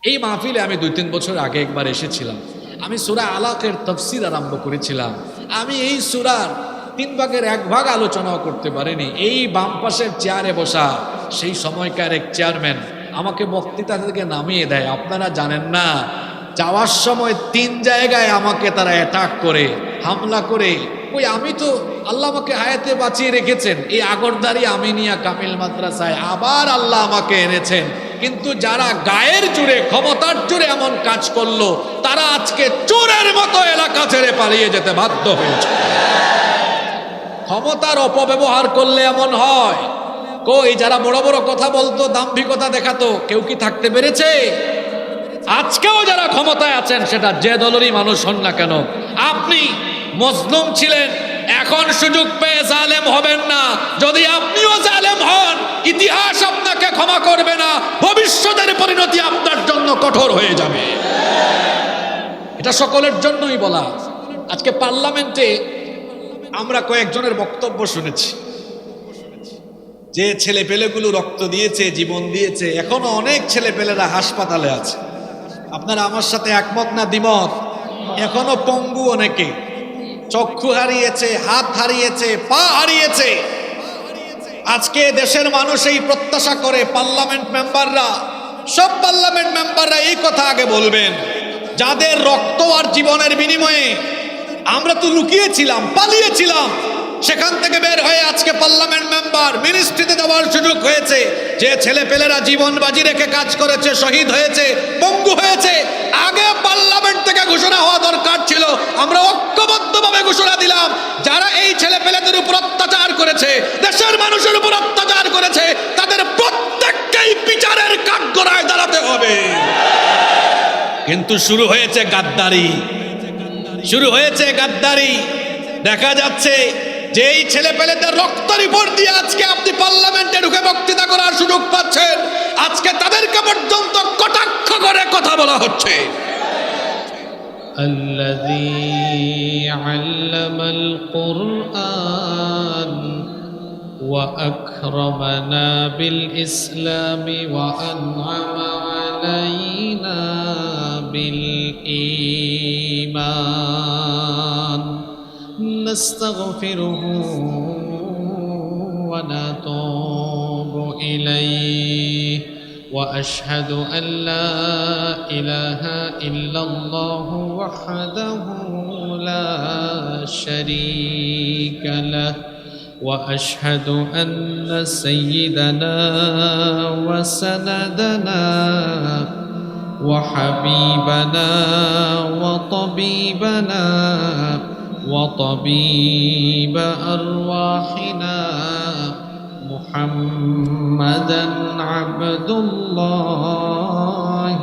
এই মাহফিলে আমি 2-3 বছর আগে একবার এসেছিলাম। আমি সূরা আলাকের তাফসীর আরম্ভ করেছিলাম। আমি এই সূরার 3 ভাগের 1 ভাগ আলোচনাও করতে পারিনি। এই বাম পাশের চেয়ারে বসা সেই সময়কার এক চেয়ারম্যান আমাকে বক্তৃতা থেকে নামিয়ে দেয়। আপনারা জানেন না, যাওয়ার সময় 3 জায়গায় আমাকে তারা অ্যাটাক করে, হামলা করে। ওই আমি তো আল্লাহ আমাকে হায়াতে বাঁচিয়ে রেখেছেন, এই আগরদারি আমিনিয়া কামিল মাদ্রাসায় আবার আল্লাহ আমাকে এনেছেন। কিন্তু যারা গায়ের জোরে, ক্ষমতার জোরে এমন কাজ করলো, তারা আজকে চোরের মতো এলাকা ছেড়ে পালিয়ে যেতে বাধ্য হয়েছে। ক্ষমতার অপব্যবহার করলে এমন হয়। কই যারা বড় বড় কথা বলতো, দাম্ভিকতা দেখাতো, কেউ কি থাকতে পেরেছে? আজকেও যারা ক্ষমতায় আছেন, সেটা যে দলেরই মানুষ হন না কেন, আপনি মজলুম ছিলেন, এখন সুযোগ পেয়ে জালেম হবেন না। যদি আপনিও জালেম হন, ইতিহাস আপনাকে ক্ষমা করবে না, ভবিষ্যতের পরিণতি আপনার জন্য কঠোর হয়ে যাবে। এটা সকলের জন্যই বলা। আজকে পার্লামেন্টে আমরা কয়েকজনের বক্তব্য শুনেছি, যে ছেলেপেলেগুলো রক্ত দিয়েছে, জীবন দিয়েছে, এখনো অনেক ছেলেপেলেরা হাসপাতালে আছে। আপনারা আমার সাথে একমত না দ্বিমত? এখনো পঙ্গু অনেকে, চক্ষু হারিয়েছে, হাত হারিয়েছে, পা হারিয়েছে। আজকে দেশের মানুষ এই প্রত্যাশা করে, পার্লামেন্ট মেম্বাররা, সব পার্লামেন্ট মেম্বাররা এই কথা আগে বলবেন, যাদের রক্ত আর জীবনের বিনিময়ে আমরা তো লুকিয়েছিলাম, পালিয়েছিলাম, সেখান থেকে বের হয়ে আজকে পার্লামেন্ট মেম্বার, মিনিস্ট্রিতে দেওয়ার সুযোগ হয়েছে। যে ছেলেপেলেরা জীবন বাজি রেখে কাজ করেছে, শহীদ হয়েছে, পঙ্গু হয়েছে, আগে পার্লামেন্ট থেকে ঘোষণা হওয়া দরকার ছিল। আমরা ঐক্যবদ্ধভাবে ঘোষণা দিলাম, যারা এই ছেলেপেলেদের উপর অত্যাচার করেছে, দেশের মানুষের উপর অত্যাচার করেছে, তাদের প্রত্যেককেই বিচারের কাঠগড়ায় দাঁড়াতে হবে। কিন্তু শুরু হয়েছে গাদ্দারি, শুরু হয়েছে গাদ্দারি। দেখা যাচ্ছে যে এই ছেলেপেলেদের রক্ত রিপোর্ট দিয়ে আজকে আপনি পার্লামেন্টে ঢুকে বক্তৃতা করার সুযোগ পাচ্ছেন, আজকে তাদেরকে পর্যন্ত কটাক্ষ করে কথা বলা হচ্ছে। الذي علم القرآن وأكرمنا بالإسلام وأنعم علينا بالإيمان نستغفره ونتوب إليه وأشهد أن لا إله إلا الله وحده لا شريك له وأشهد أن سيدنا وسندنا وحبيبنا وطبيبنا وطبيب أرواحنا محمدا عبد الله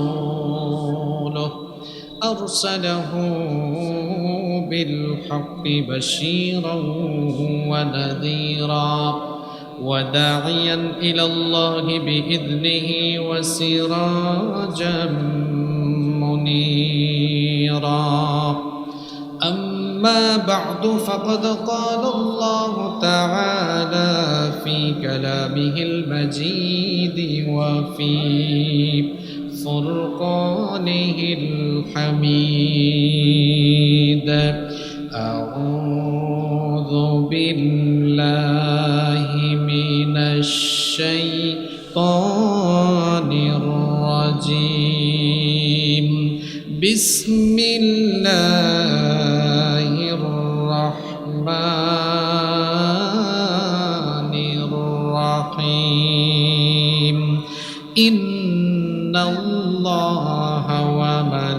ورسوله أرسله بالحق بشيرا ونذيرا وداعيا إلى الله بإذنه وسراجا منيرا أما بعد فقد قال الله تعالى في كلامه المجيد وفي فرقانه الحميد أعوذ بالله من الشيطان الرجيم بسم الله الرحمن الرحيم إن الله وملائكته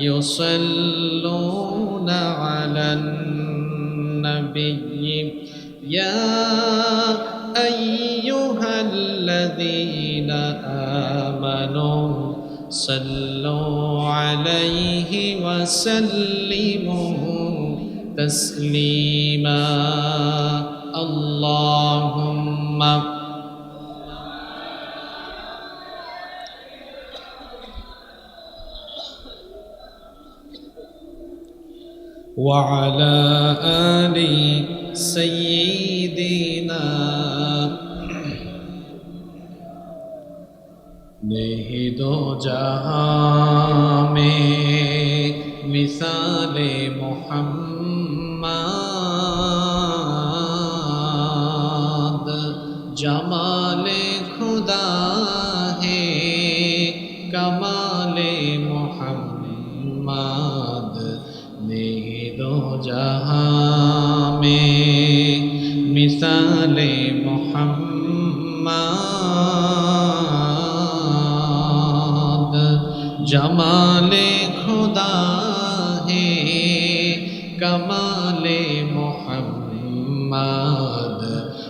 يصلون على النبي يا أيها الذين آمنوا صلوا عليه وسلموا تسليما اللهم وعلى آل سيدنا नहीं दो जहां में मिसाले मोहम्मद जमाले खुदा है कमाले मोहम्मद नहीं दो जहां में मिसाले मोहम्मद जमाले खुदा है कमाले मोहम्मद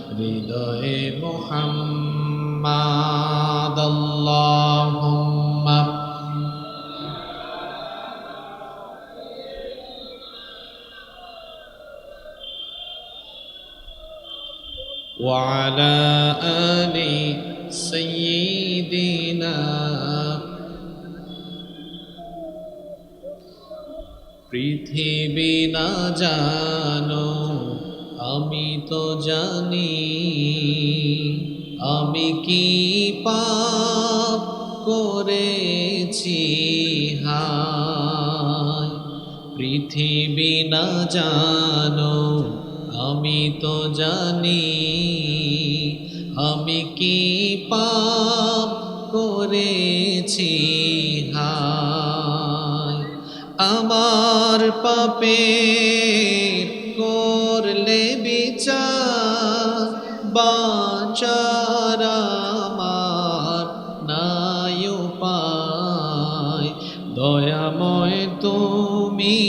हृदय मोहम्मद अल्लाहुम्मा وعلى آل سيدنا পৃথিবী না জানো আমি তো জানি আমি কি পাপ করেছি হায় পৃথিবী না জানো আমি তো জানি আমি কি পাপ করেছি হায় আমার পাপের করলে বিচার বাঁচার আমার নাই উপায় দয়াময় তুমি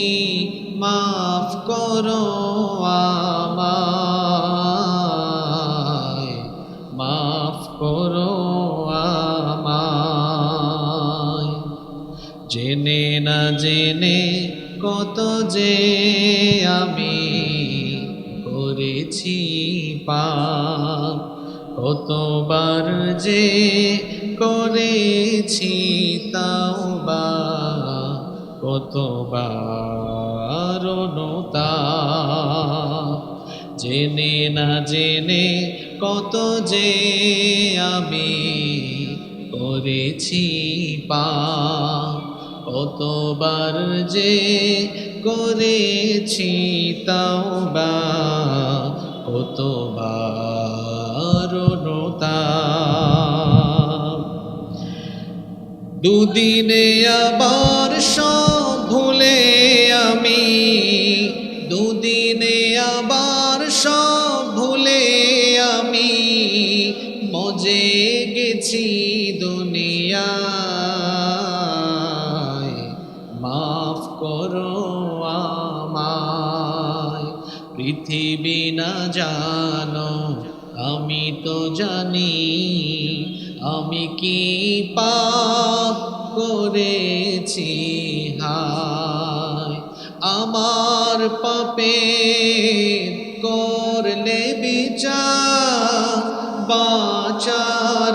মাফ করো আমায় মাফ করো আমায় জেনে না জেনে কত যে আমি করেছি পাপ কতবার যে করেছি তাওবা কতবার অনুতাপ জেনে না জেনে কত যে আমি করেছি পাপ কতবার যে করেছি তাওবা কতবার অনুতাপ দুদিনে আবার সব ভুলে আমি দুদিনে আবার সব ভুলে আমি মজে গেছি দুনিয়ায় মাফ করো আমায় পৃথিবী না জানো আমি তো জানি আমি কি পাপ করেছি হায় আমার পাপের করলে বিচার বাঁচার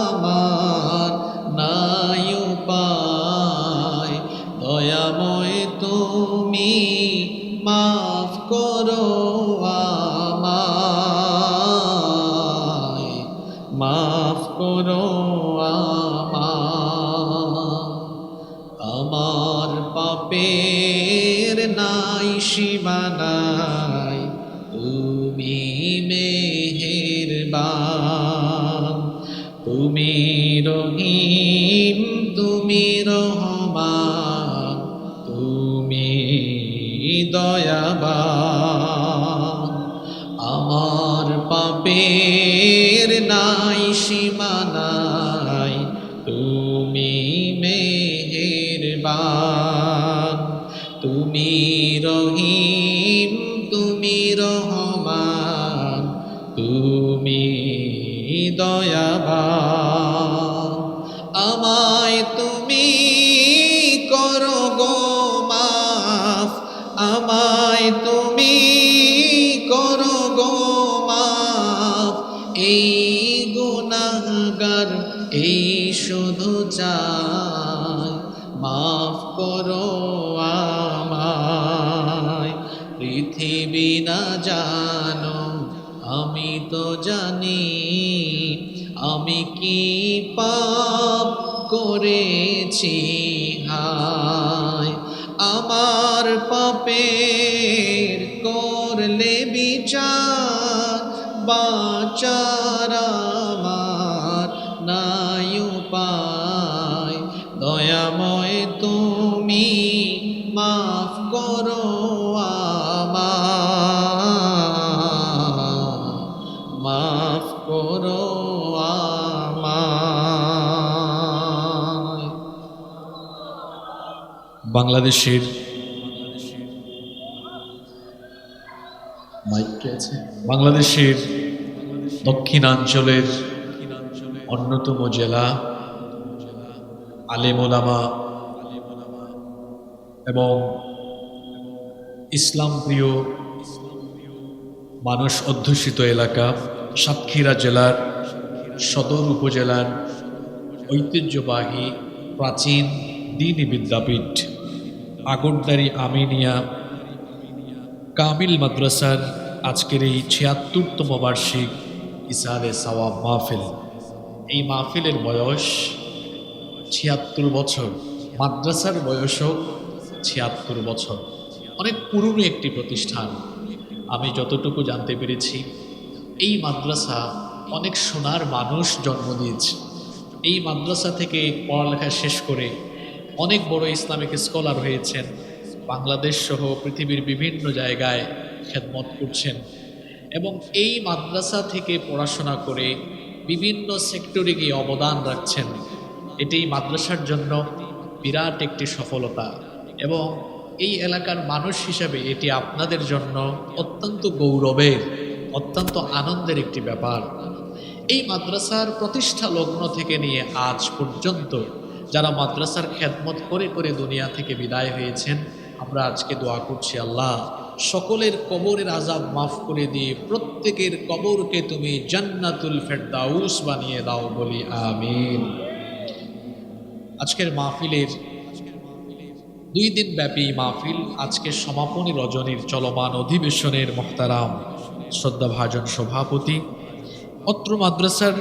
আমার নাই উপায় দয়াময় তুমি মাফ করো আমায় মাফ করো আমার পাপের নাই সীমানাই তুমি মেহেরবান তুমি রহিম তুমি রহমান তুমি দয়াবান আমার পাপের নাই সীমানাই তুমি মেহেরবান তুমি রহিম তুমি রহমান তুমি দয়াবান আমায় তুমি করো গো মাফ আমায় তুমি করো গো মাফ এই গুনাহগার এই শুধু চাই মাফ করো আমায় পৃথিবী না জানো আমি তো জানি আমি কি পাপ করেছি হায়, আমার পাপের করলে বিচার, বাঁচার আমার নাই উপায়, দয়াময় তুমি মাফ করো আমায়, মাফ করো আমায়। বাংলাদেশের মাইক আছে, বাংলাদেশের দক্ষিণাঞ্চলের অন্যতম জেলা, আলেম ওলামা এবং ইসলাম প্রিয় মানুষ অধ্যুষিত এলাকা সাতক্ষীরা জেলার সদর উপজেলার ঐতিহ্যবাহী প্রাচীন দ্বীনি বিদ্যাপীঠ আগরদারি আমিনিয়া কামিল মাদ্রাসার আজকের এই ৭৬তম বার্ষিক ইসালে সওয়াব মাহফিল। এই মাহফিলের বয়স ৭৬ বছর, মাদ্রাসার বয়সও ৭৬ বছর। অনেক পুরনো একটি প্রতিষ্ঠান। আমি যতটুকু জানতে পেরেছি এই মাদ্রাসা অনেক সোনার মানুষ জন্ম দিয়েছে। এই মাদ্রাসা থেকে পড়ালেখা শেষ করে অনেক বড় ইসলামিক স্কলার হয়েছেন, বাংলাদেশ সহ পৃথিবীর বিভিন্ন জায়গায় খেদমত করছেন এবং এই মাদ্রাসা থেকে পড়াশোনা করে বিভিন্ন সেক্টরে গিয়ে অবদান রাখছেন। এটি মাদ্রাসার জন্য বিরাট একটি সফলতা এবং এই এলাকার মানুষ হিসাবে এটি আপনাদের জন্য অত্যন্ত গৌরবের, অত্যন্ত আনন্দের একটি ব্যাপার। এই মাদ্রাসার প্রতিষ্ঠা লগ্ন থেকে নিয়ে আজ পর্যন্ত যারা মাদ্রাসার খেদমত করে করে দুনিয়া থেকে বিদায় হয়েছেন, আমরা আজকে দোয়া করছি আল্লাহ সকলের কবরের আযাব মাফ করে দিয়ে প্রত্যেকের কবরকে তুমি জান্নাতুল ফেরদাউস বানিয়ে দাও, বলি আমিন। আজকের মাহফিলের 2 দিন ব্যাপী মাহফিল আজকের সমাপনী রজনীর চলমান অধিবেশনের মুহতারাম শ্রদ্ধাভাজন সভাপতি, অত্র মাদ্রাসার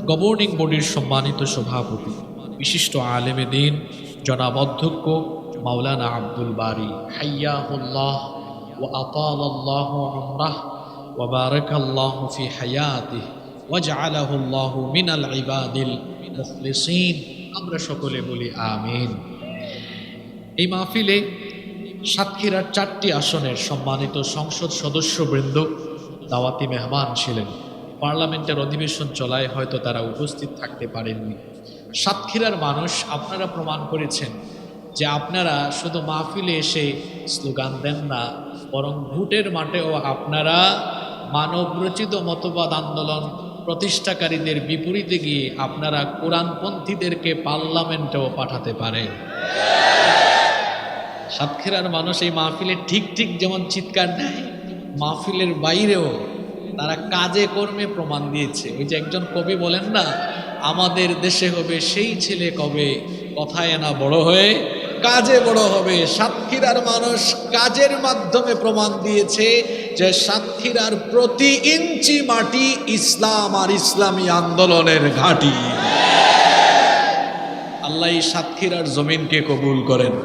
গভর্নিং বডির সম্মানিত সভাপতি, বিশিষ্ট আলেমে দ্বীন জনাব অধ্যক্ষ মাওলানা আব্দুল বারী হাইয়াহুল্লাহ ওয়া আতালাল্লাহু উমরাহ ওয়া বারাকাল্লাহু ফি হায়াতিহি ওয়া জাআলাহুল্লাহু মিনাল ইবাদিল মুখলিসিন। আমরা সকলে বলি আমিন। এই মাহফিলে সাতক্ষীরার 4টি আসনের সম্মানিত সংসদ সদস্যবৃন্দ দাওয়াতি মেহমান ছিলেন। পার্লামেন্টের অধিবেশন চলায় হয়তো তারা উপস্থিত থাকতে পারেননি। সাতক্ষীরার মানুষ আপনারা প্রমাণ করেছেন যে আপনারা শুধু মাহফিলে এসে স্লোগান দেন না, বরং ভোটের মাঠেও আপনারা মানবরচিত মতবাদ আন্দোলন প্রতিষ্ঠাকারীদের বিপরীতে গিয়ে আপনারা কোরআনপন্থীদেরকে পার্লামেন্টেও পাঠাতে পারেন। সাতক্ষীরার মানুষ এই মাহফিলে ঠিক ঠিক যেমন চিৎকার দেয়, মাহফিলের বাইরেও তারা কাজে কর্মে প্রমাণ দিয়েছে। ওই যে একজন কবি বলেন না, আমাদের দেশে হবে সেই ছেলে কবে, কথায় না বড় হয়ে কাজে বড় হবে। সাতক্ষীরার মানুষ কাজের মাধ্যমে প্রমাণ দিয়েছে যে সাতক্ষীরার প্রতি ইঞ্চি মাটি ইসলাম আর ইসলামী আন্দোলনের ঘাঁটি। আল্লাহ এই সাতক্ষীরার জমিনকে কবুল করেন।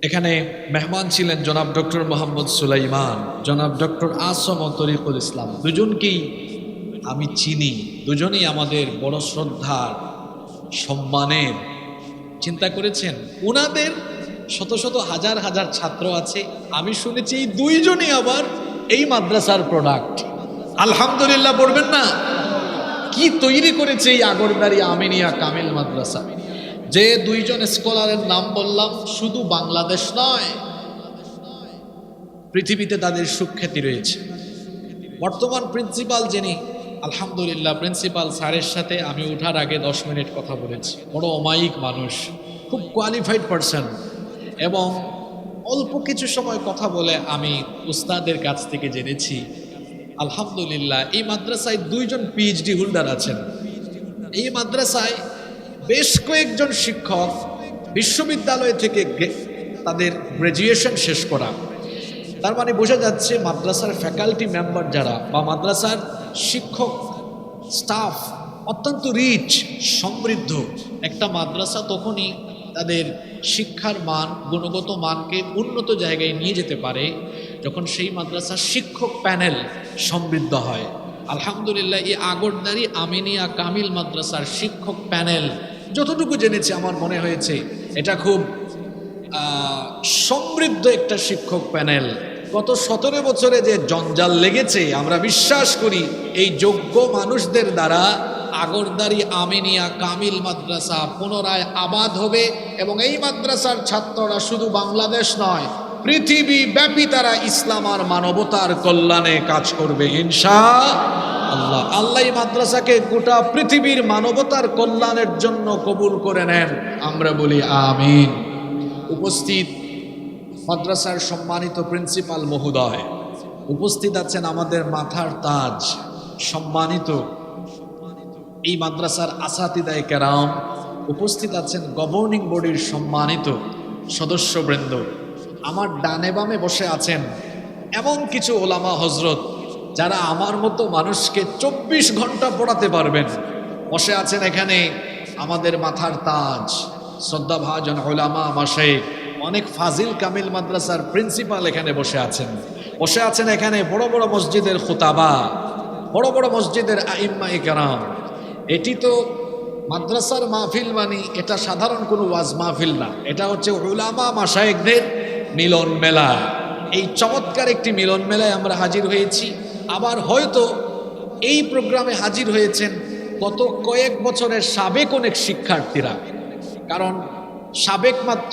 এখানে মেহমান ছিলেন জনাব ডক্টর মোহাম্মদ সুলাইমান, জনাব ডক্টর আসম ও তরিকুল ইসলাম। দুজনকেই আমি চিনি, দুজনেই আমাদের বড় শ্রদ্ধার সম্মানের। চিন্তা করেছেন ওনাদের শত শত হাজার হাজার ছাত্র আছে, আমি শুনেছি এই 2 জনই আবার এই মাদ্রাসার প্রোডাক্ট। আলহামদুলিল্লাহ বলবেন না? কি তৈরি করেছে এই আগরদারি আমিনিয়া কামিল মাদ্রাসা। যে 2 জন স্কলারের নাম বললাম, শুধু বাংলাদেশ নয়, পৃথিবীতে তাদের সুখ্যাতি রয়েছে। বর্তমান প্রিন্সিপাল যিনি, আলহামদুলিল্লাহ প্রিন্সিপাল স্যারের সাথে আমি ওঠার আগে 10 মিনিট কথা বলেছি। বড় অমায়িক মানুষ, খুব কোয়ালিফাইড পারসন, এবং অল্প কিছু সময় কথা বলে আমি উস্তাদের কাছ থেকে জেনেছি আলহামদুলিল্লাহ এই মাদ্রাসায় 2 জন পিএইচডি হোল্ডার আছেন। এই মাদ্রাসায় বেশ কয়েকজন শিক্ষক বিশ্ববিদ্যালয় থেকে তাদের গ্র্যাজুয়েশন শেষ করা, তার মানে বোঝা যাচ্ছে মাদ্রাসার ফ্যাকাল্টি মেম্বার যারা বা মাদ্রাসার শিক্ষক স্টাফ অত্যন্ত রিচ, সমৃদ্ধ। একটা মাদ্রাসা তখনই তাদের শিক্ষার মান, গুণগত মানকে উন্নত জায়গায় নিয়ে যেতে পারে যখন সেই মাদ্রাসার শিক্ষক প্যানেল সমৃদ্ধ হয়। আলহামদুলিল্লাহ, এই আগরদারি আমিনিয়া কামিল মাদ্রাসার শিক্ষক প্যানেল যতটুকু জেনেছি আমার মনে হয়েছে এটা খুব সমৃদ্ধ একটা শিক্ষক প্যানেল। গত 17 বছরে যে জঞ্জাল লেগেছে, আমরা বিশ্বাস করি এই যোগ্য মানুষদের দ্বারা আগরদারি আমিনিয়া কামিল মাদ্রাসা পুনরায় আবাদ হবে এবং এই মাদ্রাসার ছাত্ররা শুধু বাংলাদেশ নয়, পৃথিবী ব্যাপী তারা ইসলাম আর মানবতার কল্যাণে কাজ করবে ইনশাআল্লাহ। আল্লাহ এই মাদ্রাসাকে গোটা পৃথিবীর মানবতার কল্যাণের জন্য কবুল করে নেন, আমরা বলি আমিন। উপস্থিত মাদ্রাসার সম্মানিত প্রিন্সিপাল মহোদয়, উপস্থিত আছেন আমাদের মাথার তাজ সম্মানিত এই মাদ্রাসার আসাতিদায়ে কেরাম, উপস্থিত আছেন গভর্নিং বডির সম্মানিত সদস্যবৃন্দ, আমার ডানে বামে বসে আছেন এমন কিছু ওলামা হজরত যারা আমার মতো মানুষকে 24 ঘন্টা পড়াতে পারবেন। বসে আছেন এখানে আমাদের মাথার তাজ শ্রদ্ধাভাজন ওলামা মাশায়েখ, অনেক ফাজিল কামিল মাদ্রাসার প্রিন্সিপাল এখানে বসে আছেন। বসে আছেন এখানে বড় বড় মসজিদের খুতাবা, বড় বড় মসজিদের আইম্মায়ে কেরাম। এটি তো মাদ্রাসার মাহফিল মানে এটা সাধারণ কোনো ওয়াজ মাহফিল না, এটা হচ্ছে উলামা মাশায়েখদের মিলন মেলা। এই চমৎকার একটি মিলন মেলায় আমরা হাজির হয়েছি। আবার হয়তো এই প্রোগ্রামে হাজির হয়েছেন গত কয়েক বছরের সাবেক অনেক শিক্ষার্থীরা, কারণ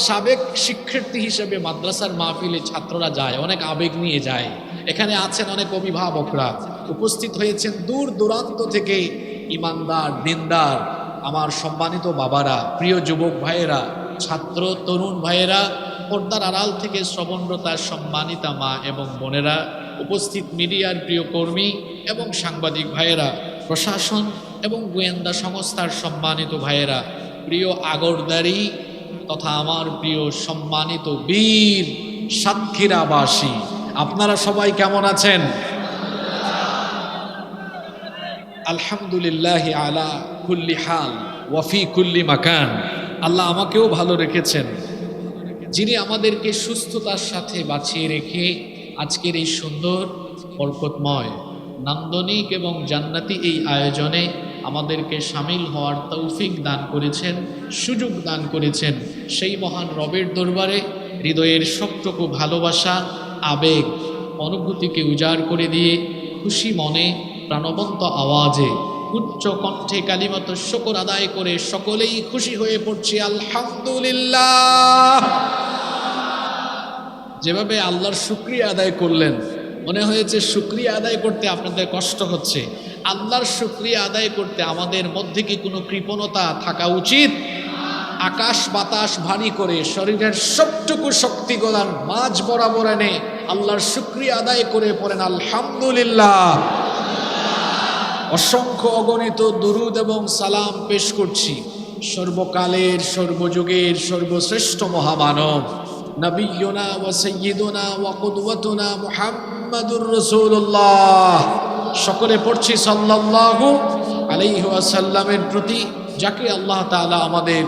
সাবেক শিক্ষার্থী হিসেবে মাদ্রাসার মাহফিলে ছাত্ররা যায়, অনেক আবেগ নিয়ে যায়। এখানে আছেন অনেক অভিভাবকরা, উপস্থিত হয়েছেন দূর দূরান্ত থেকে ইমানদার দিনদার আমার সম্মানিত বাবারা, প্রিয় যুবক ভাইয়েরা, ছাত্র তরুণ ভাইয়েরা, পর্দার আড়াল থেকে শ্রবণরতার সম্মানিতা মা এবং বোনেরা, উপস্থিত মিডিয়ার প্রিয় কর্মী এবং সাংবাদিক ভাইয়েরা, প্রশাসন এবং গোয়েন্দা সংস্থার সম্মানিত ভাইয়েরা, প্রিয় আগরদারি তথা আমার প্রিয় সম্মানিত বীর সাতক্ষীরাবাসী, আপনারা সবাই কেমন আছেন? আলহামদুলিল্লাহ আলা কুল্লি হাল ওয়াফি কুল্লি মাকান। আল্লাহ আমাকেও ভালো রেখেছেন, যিনি আমাদেরকে সুস্থতার সাথে বাঁচিয়ে রেখে আজকের এই সুন্দর বরকতময় নান্দনিক এবং জান্নাতি এই আয়োজনে আমাদেরকে সামিল হওয়ার তৌফিক দান করেছেন, সুযোগ দান করেছেন। সেই মহান রবের দরবারে হৃদয়ের সবটুকু ভালোবাসা, আবেগ, অনুভূতিকে উজাড় করে দিয়ে খুশি মনে প্রাণবন্ত আওয়াজে উচ্চ কণ্ঠে কালিমাত শুকর আদায় করে সকলেই খুশি হয়ে পড়ছি আলহামদুলিল্লাহ। যেভাবে আল্লাহর শুকরিয়া আদায় করলেন, মনে হয়েছে শুকরিয়া আদায় করতে আপনাদের কষ্ট হচ্ছে। আল্লাহর শুকরিয়া আদায় করতে আমাদের মধ্যে কি কোনো কৃপণতা থাকা উচিত? আকাশ বাতাস ভারী করে শরীরের সবটুকু শক্তি গলার মাঝ বরাবর এনে আল্লাহর শুকরিয়া আদায় করে পড়েন আলহামদুলিল্লাহ। অসংখ্য অগণিত দুরুদ এবং সালাম পেশ করছি সর্বকালের সর্বযুগের সর্বশ্রেষ্ঠ মহামানব নবিয়্যুনা ওয়া সাইয়্যিদুনা ওয়া কুদওয়াতুনা মুহাম্মাদুর রাসূলুল্লাহ। সকলে পড়ছি সাল্লাল্লাহু আলাইহি ওয়াসাল্লামের প্রতি, যাকে আল্লাহ তাআলা আমাদের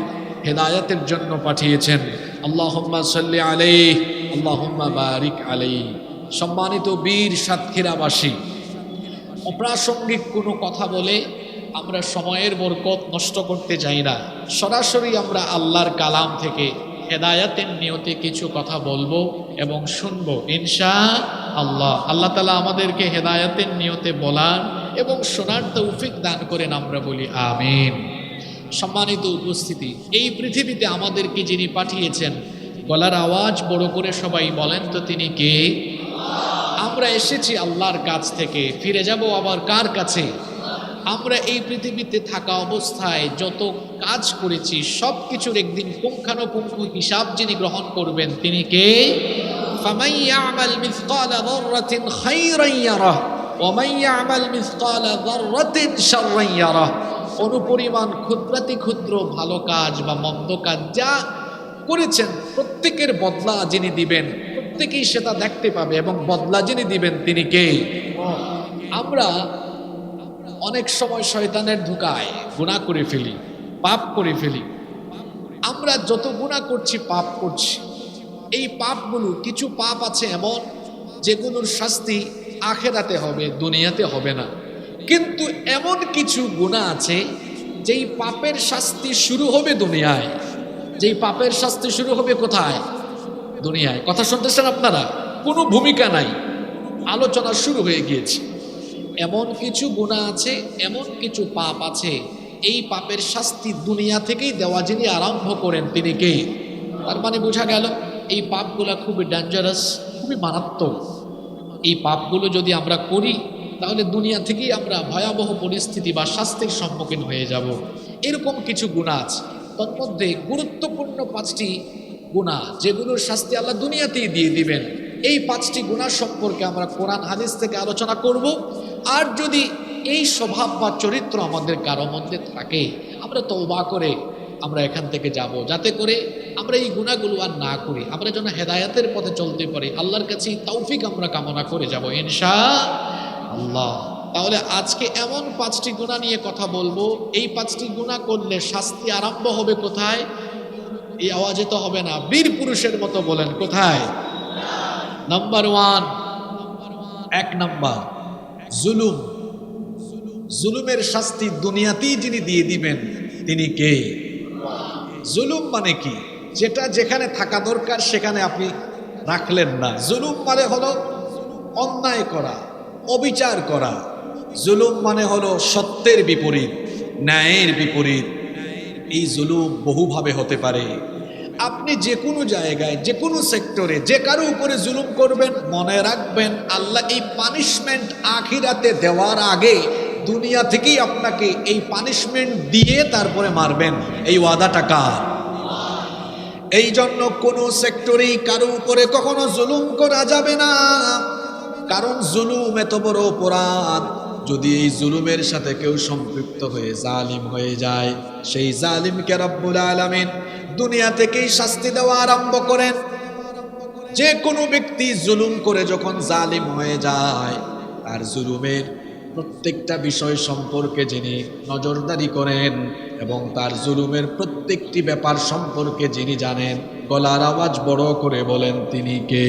হেদায়েতের জন্য পাঠিয়েছেন। আল্লাহুম্মা সাল্লি আলাইহি আল্লাহুম্মা বারিক আলাইহি। সম্মানিত বীর সাতক্ষীরাবাসী, অপ্রাসঙ্গিক কোনো কথা বলে আমরা সময়ের বরকত নষ্ট করতে চাই না। সরাসরি আমরা আল্লাহর কালাম থেকে হেদায়াতের নিয়তে কিছু কথা বলবো এবং শুনবো ইনশাআল্লাহ। আল্লাহ তাআলা আমাদেরকে হেদায়াতের নিয়তে বলার এবং শোনার তৌফিক দান করেন, আমরা বলি আমিন। সম্মানিত উপস্থিতি, এই পৃথিবীতে আমাদেরকে যিনি পাঠিয়েছেন, গলার আওয়াজ বড় করে সবাই বলেন তো তিনি কে? আমরা এসেছি আল্লাহর কাছ থেকে, ফিরে যাব আবার কার কাছে? আমরা এই পৃথিবীতে থাকা অবস্থায় যত কাজ করেছি সব কিছুর একদিন পুঙ্খানুপুঙ্খ হিসাব যিনি গ্রহণ করবেন তিনি কে? ফামান ইয়ামাল মিসকালা যাররাতিন খায়রান ইয়ারাহ ওয়া মান ইয়ামাল মিসকালা যাররাতিন শাররান ইয়ারাহ। অনুপরিমাণ ক্ষুদ্রাতি ক্ষুদ্র ভালো কাজ বা মন্দ কাজ যা করেছেন প্রত্যেকের বদলা যিনি দিবেন, প্রত্যেকেই সেটা দেখতে পাবে এবং বদলা যিনি দিবেন তিনি কে? আমরা অনেক সময় শয়তানের ধোঁকায় গুনাহ করে ফেলি, পাপ করে ফেলি। আমরা যত গুনাহ করছি, পাপ করছি, এই পাপগুলো, কিছু পাপ আছে এমন যেগুলোর শাস্তি আখেরাতে হবে, দুনিয়াতে হবে না। কিন্তু এমন কিছু গুনাহ আছে যেই পাপের শাস্তি শুরু হবে দুনিয়ায়, যেই পাপের শাস্তি শুরু হবে কোথায়? দুনিয়ায়। কথা শুনতেছেন আপনারা? কোনো ভূমিকা নাই, আলোচনা শুরু হয়ে গিয়েছে। এমন কিছু গুনাহ আছে, এমন কিছু পাপ আছে, এই পাপের শাস্তি দুনিয়া থেকেই দেওয়া যিনি আরম্ভ করেন তিনি কে? তার মানে বোঝা গেল এই পাপগুলা খুবই ডেঞ্জারাস, খুবই মারাত্মক। এই পাপগুলো যদি আমরা করি তাহলে দুনিয়া থেকেই আমরা ভয়াবহ পরিস্থিতি বা শাস্তির সম্মুখীন হয়ে যাব। এরকম কিছু গুনাহ আছে, তন্মধ্যে গুরুত্বপূর্ণ 5টি গুনাহ যেগুলোর শাস্তি আল্লাহ দুনিয়াতেই দিয়ে দিবেন। এই 5টি গুনাহ সম্পর্কে আমরা কোরআন হাদিস থেকে আলোচনা করব। আর যদি এই স্বভাব বা চরিত্র আমাদের কারো মধ্যে থাকে, আমরা তওবা করে আমরা এখান থেকে যাব, যাতে করে আমরা এই গুনাহগুলো আর না করি, আমরা যেন হেদায়েতের পথে চলতে পারি। আল্লাহর কাছে তৌফিক আমরা কামনা করে যাব ইনশাআল্লাহ। তাহলে আজকে এমন 5টি গুনাহ নিয়ে কথা বলবো, এই 5টি গুনাহ করলে শাস্তি আরম্ভ হবে কোথায়? এই আওয়াজে তো হবে না, বীর পুরুষের মতো বলেন কোথায়? নাম্বার 1, 1 নাম্বার জুলুম। জুলুমের শাস্তি দুনিয়াতেই যিনি দিয়ে দিবেন তিনি কে? জুলুম মানে কি? যেটা যেখানে থাকা দরকার সেখানে আপনি রাখলেন না। জুলুম মানে হলো অন্যায় করা, অবিচার করা। জুলুম মানে হলো সত্যের বিপরীত, ন্যায়ের বিপরীত। এই জুলুম বহুভাবে হতে পারে। আপনি যে কোনো জায়গায়, যে কোনো সেক্টরে যে কারো উপরে জুলুম করবেন, মনে রাখবেন আল্লাহ এই পানিশমেন্ট আখিরাতে দেওয়ার আগে দুনিয়া থেকেই আপনাকে এই পানিশমেন্ট দিয়ে তারপরে মারবেন। এই ওয়াদাটা কার? এই জন্য কোনো সেক্টরেই কারো উপরে কখনো জুলুম করা যাবে না, কারণ জুলুম এত বড় অপরাধ। যদি এই জুলুমের সাথে কেউ সম্পৃক্ত হয়ে জালিম হয়ে যায়, সেই জালিমকে রব্বুল আলামিন দুনিয়া থেকেই শাস্তি দেওয়া আরম্ভ করেন। যে কোনো ব্যক্তি জুলুম করে যখন জালিম হয়ে যায়, তার জুলুমের প্রত্যেকটা বিষয় সম্পর্কে যিনি নজরদারি করেন এবং তার জুলুমের প্রত্যেকটি ব্যাপার সম্পর্কে যিনি জানেন, গলার আওয়াজ বড় করে বলেন তিনি কে?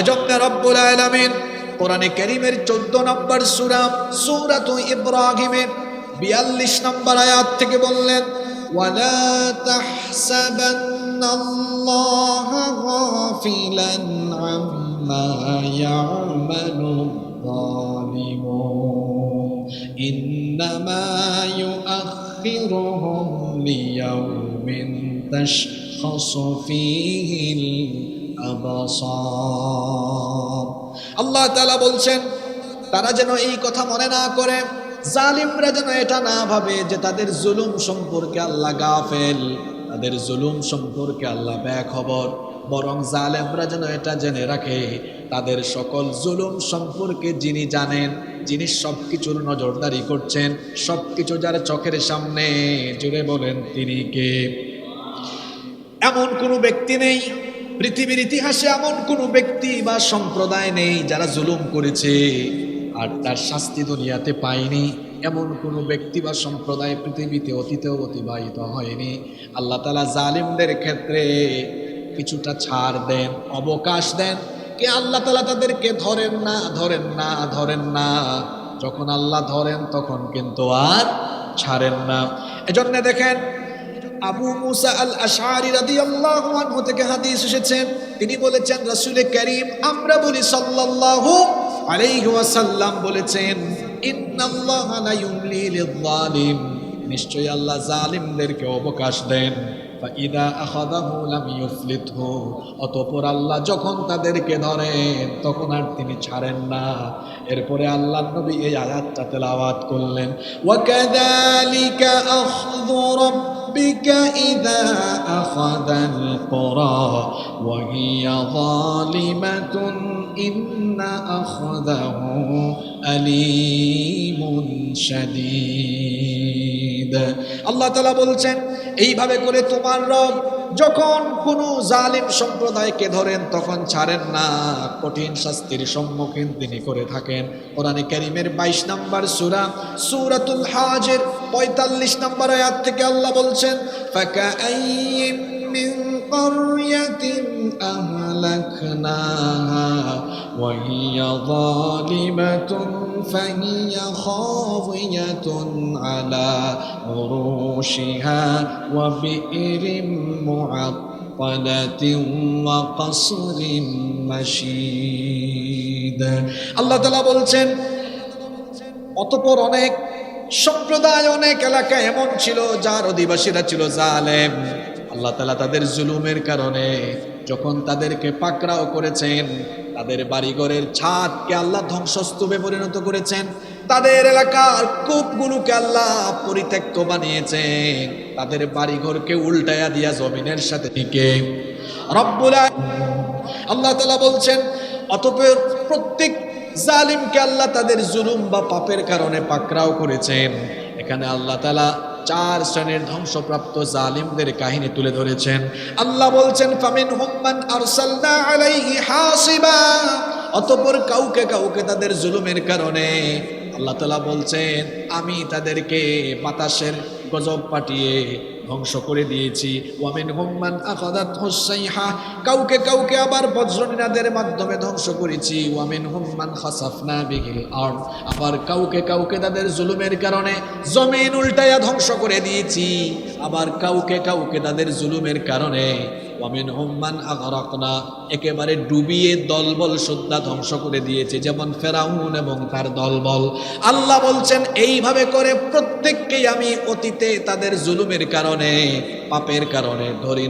এজন্য রব্বুল আলামিন কোরআনে কারীমের 14 নম্বর সূরা সূরাতু ইব্রাহিমের 42 নম্বর আয়াত থেকে বললেন, ওয়ালা তাহসাবান্নাল্লাহা গাফিলান আম্মা ইয়া'মালু যালিমুন ইন্নামা ইউআখিরুহুম লিয়াউমিন তাশখাসু ফীহিল আবসার। আল্লাহ তাআলা বলছেন তারা যেন এই কথা মনে না করে, জালিমরা যেন এটা না ভাবে যে তাদের জুলুম সম্পর্কে আল্লাহ গাফেল, তাদের জুলুম সম্পর্কে আল্লাহ বেখবর। বরং জালেমরা যেন এটা জেনে রাখে তাদের সকল জুলুম সম্পর্কে যিনি জানেন, যিনি সবকিছুর নজরদারি করছেন, সবকিছু যার চোখের সামনে, জুড়ে বলেন তিনি কে? এমন কোনো ব্যক্তি নেই পৃথিবীর ইতিহাসে, এমন কোনো ব্যক্তি বা সম্প্রদায় নেই যারা জুলুম করেছে আর তার শাস্তি দুনিয়াতে পায়নি। এমন কোনো ব্যক্তি বা সম্প্রদায় পৃথিবীতে অতীতেও অতিবাহিত হয়নি। আল্লাহ তাআলা জালিমদের ক্ষেত্রে কিছুটা ছাড় দেন, অবকাশ দেন, কে আল্লাহ তাআলা তাদেরকে ধরেন না, ধরেন না, ধরেন না। যখন আল্লাহ ধরেন তখন কিন্তু আর ছাড়েন না। এজন্য দেখেন আবু মুসা আল আশআরী রাদিয়াল্লাহু আনহু থেকে হাদিস এসেছে, তিনি বলেছেন রাসূল করিম, আমরা বলি সাল্লাল্লাহু আলাইহি ওয়াসাল্লাম বলেছেন, ইন্নাল্লাহা লা ইউমলি লিয-যালিম, নিশ্চয়ই আল্লাহ জালিমদেরকে অবকাশ দেন। ফাইদা আখাযাহু লাম ইউফলিতহু, অতঃপর আল্লাহ যখন তাদেরকে ধরেন তখন আর তিনি ছাড়েন না। এরপরে আল্লাহর নবী এই আয়াতটা তেলাওয়াত করলেন, ওয়া কাযালিকা আখযু রাব্বিকা ইযা আখাযাল কুরা ওয়া হিয়া যালিমাতুন ইন্না আখাযাহু আলীমুন শাদীদ। আল্লাহ তাআলা বলছেন এইভাবে করে তোমার রব যখন কোনো জালিম সম্প্রদায়কে ধরেন তখন ছাড়েন না, কঠিন শাস্তির সম্মুখীন তিনি করে থাকেন। কোরআনে কারীমের 22 নম্বর সূরা সূরাতুল হাজের 45 নম্বর আয়াত থেকে আল্লাহ বলছেন, ফাকাআইয়িম মিন ক্বরয়াতিন আহলাকনাহা ওয়া হিয়া যালিমাতুন ফাহিয়া খাওয়িয়াতুন আলা উরুশিহা ওয়া বিইরিম মুআত্তালাতিন ওয়া কসরিম মাশীদ। আল্লাহ তাআলা বলছেন, অতঃপর অনেক সম্প্রদায়, অনেক এলাকা এমন ছিল যার অধিবাসীরা ছিল জালেম। আল্লাহ তাআলা তাদের জুলুমের কারণে যখন তাদেরকে পাকড়াও করেছেন, তাদের বাড়িঘরের ছাদকে আল্লাহ ধ্বংসস্তূপে পরিণত করেছেন, তাদের এলাকার কূপগুলোকে আল্লাহ পরিত্যক্ত বানিয়েছেন, তাদের বাড়িঘরকে উল্টায়া দিয়া জমিনের সাথে টিকে রব্বুল আল্লাহ তাআলা বলছেন, অতঃপর প্রত্যেক জালিমকে আল্লাহ তাদের জুলুম বা পাপের কারণে পাকড়াও করেছেন। এখানে আল্লাহ তাআলা 4 শ্রেণীর ধ্বংসপ্রাপ্ত জালিমদের কাহিনী তুলে ধরেছেন। আল্লাহ বলছেন, ফামিনহুম মান আরসালনা আলাইহি হাসিবা, অতঃপর কাউকে কাউকে তাদের জুলুমের কারণে আল্লাহ তাআলা বলছেন আমি তাদেরকে বাতাসের গজব পাঠিয়ে ধ্বংস করে দিয়েছি। ওয়ামিনহুম মান আখাযাতহুস সাইহা, কাউকে কাউকে আবার বজ্রনিনাদের মাধ্যমে ধ্বংস করেছি। ওয়ামিনহুম মান খাসাফনা বিহিল আরদ, আবার কাউকে কাউকে তাদের জুলুমের কারণে জমিন উল্টায়া ধ্বংস করে দিয়েছি। আবার কাউকে কাউকে তাদের জুলুমের কারণে ওয়ামিনহুম মান আগরাকনা, একেবারে ডুবিয়ে দলবল সুদ্ধা ধ্বংস করে দিয়েছে, যেমন ফেরাউন এবং তার দলবল। আল্লাহ বলছেন এইভাবে করে প্রত্যেককেই আমি অতীতে তাদের জুলুমের কারণে, পাপের কারণে ধরি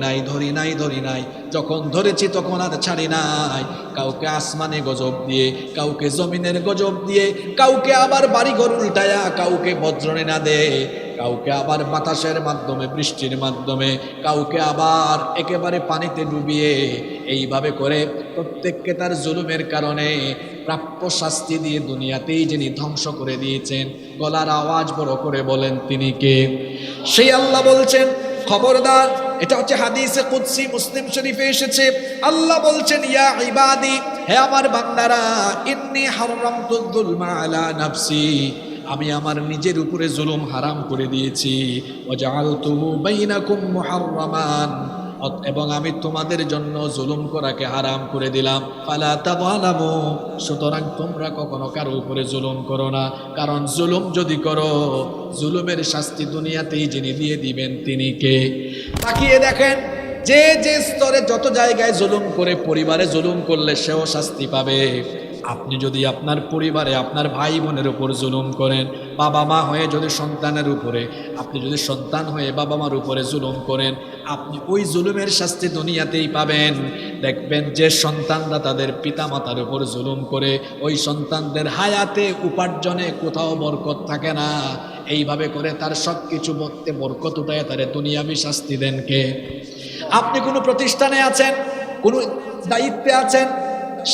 নাই, যখন ধরেছি তখন আর ছাড়ি নাই। কাউকে আসমানে গজব দিয়ে, কাউকে জমিনের গজব দিয়ে, কাউকে আবার বাড়িঘর উল্টায়া, কাউকে বজ্রনিনাদে, কাউকে আবার বাতাসের মাধ্যমে, বৃষ্টির মাধ্যমে, কাউকে আবার একেবারে পানিতে ডুবিয়ে, এইভাবে করে প্রত্যেককে তার জুলুমের কারণে প্রাপ্য শাস্তি দিয়ে দুনিয়াতেই যিনি ধ্বংস করে দিয়েছেন। গলার আওয়াজ বড় করে বলেন তিনি কে? সেই আল্লাহ বলছেন, খবরদার, এটা হচ্ছে হাদিসে কুদসি, মুসলিম শরীফে এসেছে। আল্লাহ বলছেন, ইয়া ইবাদি, হে আমার বান্দারা, ইন্নী হারামতুয যুলমা আলা নাফসি, আমি আমার নিজের উপরে জুলুম হারাম করে দিয়েছি। ওয়াজআলতুহু বাইনাকুম মুহাররামান, এবং আমি তোমাদের জন্য জুলুম করাকে হারাম করে দিলাম। ফালা তাযালামু, সুতরাং তোমরা কখনো কারো উপরে জুলুম করো না, কারণ জুলুম যদি করো, জুলুমের শাস্তি দুনিয়াতেই যিনি দিয়ে দিবেন তিনি কে? তাকিয়ে দেখেন, যে যে স্তরে যত জায়গায় জুলুম করে, পরিবারে জুলুম করলে সেও শাস্তি পাবে। আপনি যদি আপনার পরিবারে আপনার ভাই বোনের উপর জুলুম করেন, বাবা মা হয়ে যদি সন্তানের উপরে, আপনি যদি সন্তান হয়ে বাবা মার উপরে জুলুম করেন, আপনি ওই জুলুমের শাস্তি দুনিয়াতেই পাবেন। দেখবেন যে সন্তানরা তাদের পিতামাতার উপর জুলুম করে, ওই সন্তানদের হায়াতে, উপার্জনে কোথাও বরকত থাকে না। এইভাবে করে তার সব কিছু বরকত উঠায় তারে দুনিয়াবি শাস্তি দেন কে? আপনি কোনো প্রতিষ্ঠানে আছেন, কোনো দায়িত্বে আছেন,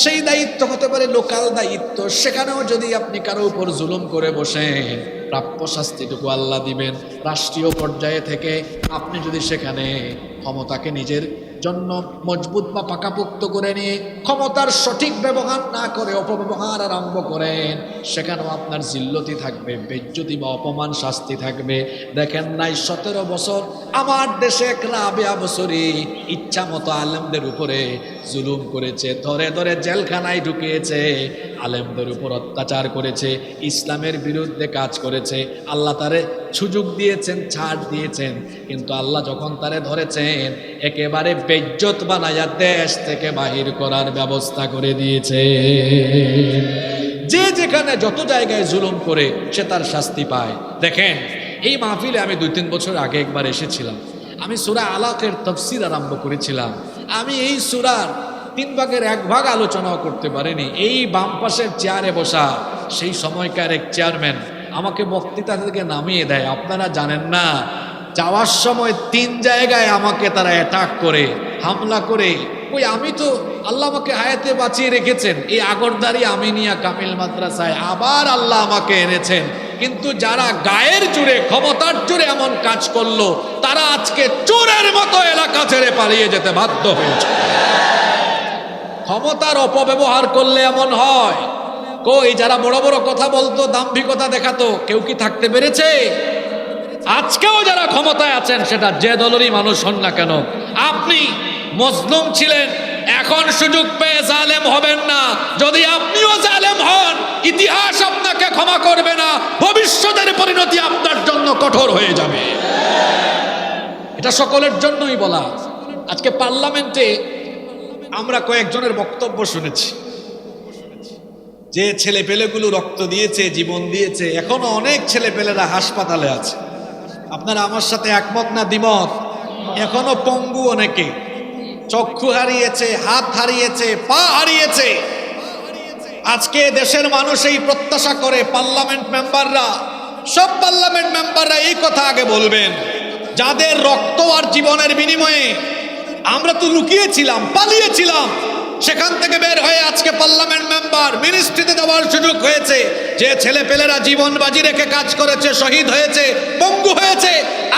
সেই দায়িত্ব হতে পারে লোকাল দায়িত্ব, সেখানেও যদি আপনি কারো উপর জুলুম করে বসেন, প্রাপ্য শাস্তিটুকু আল্লাহ দিবেন। রাষ্ট্রীয় পর্যায়ে থেকে আপনি যদি সেখানে ক্ষমতাকে নিজের জন্য মজবুত বা পাকাপোক্ত করে নিয়ে ক্ষমতার সঠিক ব্যবহার না করে অপব্যবহার আরম্ভ করেন, সেখানেও আপনার জিল্লতি থাকবে, বেজ্জতি বা অপমান শাস্তি থাকবে। দেখেন নাই 17 বছর আমার দেশে এক রাবেয়া বছরী ইচ্ছা মতো আলেমদের উপরে জুলুম করেছে, ধরে ধরে জেলখানায় ঢুকিয়েছে, আলেমদের উপর অত্যাচার করেছে, ইসলামের বিরুদ্ধে কাজ করেছে। আল্লাহ তারে সুযোগ দিয়েছেন, ছাড় দিয়েছেন, কিন্তু আল্লাহ যখন তারে ধরেছেন একেবারে বেজ্জত বানায়া দেশ থেকে বাহির করার ব্যবস্থা করে দিয়েছে। যে যেখানে যত জায়গায় জুলুম করে সে তার শাস্তি পায়। দেখেন, এই মাহফিলে আমি 2-3 বছর আগে একবার এসেছিলাম। আমি সূরা আলাকের তাফসীর আরম্ভ করেছিলাম। আমি এই সূরার 3 ভাগের 1 ভাগ আলোচনাও করতে পারিনি। এই বাম পাশের চেয়ারে বসা সেই সময়কার এক চেয়ারম্যান আমাকে বক্তৃতা থেকে নামিয়ে দেয়। আপনারা জানেন না, যাওয়ার সময় 3 জায়গায় আমাকে তারা অ্যাটাক করে, হামলা করে। ওই আমি তো, আল্লাহ আমাকে হায়াতে বাঁচিয়ে রেখেছেন, এই আগরদারি আমিনিয়া কামিল মাদ্রাসায় আবার আল্লাহ আমাকে এনেছেন। কিন্তু যারা গায়ের জুড়ে ক্ষমতার জুড়ে এমন কাজ করলো তারা আজকে চোরের মতো এলাকা ছেড়ে পালিয়ে যেতে বাধ্য হয়েছে। ক্ষমতার অপব্যবহার করলে এমন হয়। কই যারা বড় বড় কথা বলতো, দাম্ভিকতা দেখাতো, কেউ কি থাকতে পেরেছে? আজকেও যারা ক্ষমতায় আছেন সেটা যে দলেরই মানুষ হন না কেন, আপনি মজলুম ছিলেন, এখন সুযোগ পেয়ে জালেম হবেন না। যদি আপনিও জালেম হন, ইতিহাস আপনাকে ক্ষমা করবে না, ভবিষ্যতের পরিণতি আপনার জন্য কঠোর হয়ে যাবে। এটা সকলের জন্যই বলা। আজকে পার্লামেন্টে আমরা কয়েকজনের বক্তব্য শুনেছি যে ছেলেপেলেগুলো রক্ত দিয়েছে, জীবন দিয়েছে, এখনো অনেক ছেলেপেলেরা হাসপাতালে আছে। আপনারা আমার সাথে একমত না দ্বিমত? এখনো পঙ্গু অনেকে, চক্ষু হারিয়েছে, হাত হারিয়েছে, পা হারিয়েছে। আজকে দেশের মানুষ এই প্রত্যাশা করে পার্লামেন্ট মেম্বাররা, সব পার্লামেন্ট মেম্বাররা এই কথা আগে বলবেন, যাদের রক্ত আর জীবনের বিনিময়ে আমরা তো লুকিয়েছিলাম, পালিয়েছিলাম, সেখান থেকে বের হয়ে আজকে পার্লামেন্ট মেম্বার, মিনিস্ট্রিতে দেওয়ার সুযোগ হয়েছে। যে ছেলেপেলেরা জীবন বাজি রেখে কাজ করেছে, শহীদ হয়েছে, পঙ্গু হয়েছে,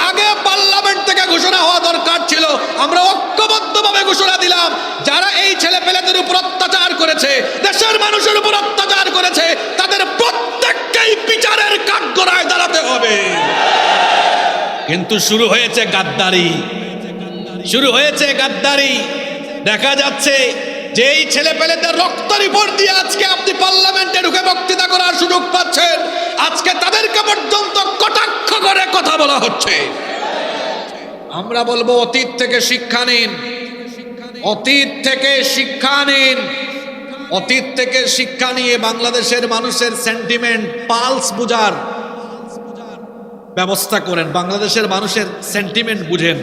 আগে পার্লামেন্ট থেকে ঘোষণা হওয়া দরকার ছিল। আমরা ঐক্যবদ্ধভাবে ঘোষণা দিলাম, যারা এই ছেলেপেলেদের উপর অত্যাচার করেছে, দেশের মানুষের উপর অত্যাচার করেছে, তাদের প্রত্যেককেই বিচারের কাঠগড়ায় দাঁড়াতে হবে। কিন্তু শুরু হয়েছে গাদ্দারি, শুরু হয়েছে গাদ্দারি। দেখা যাচ্ছে যে এই ছেলেপেলেদের রক্ত রিপোর্ট দিয়ে আজকে আপনি পার্লামেন্টে ঢুকে বক্তৃতা করার সুযোগ পাচ্ছেন, আজকে তাদেরকে পর্যন্ত কটাক্ষ করে কথা বলা হচ্ছে। আমরা বলবো অতীত থেকে শিক্ষা নিন, অতীত থেকে শিক্ষা নিন, অতীত থেকে শিক্ষা নিয়ে বাংলাদেশের মানুষের সেন্টিমেন্ট, পালস বুঝার ব্যবস্থা করেন। বাংলাদেশের মানুষের সেন্টিমেন্ট বুঝেন,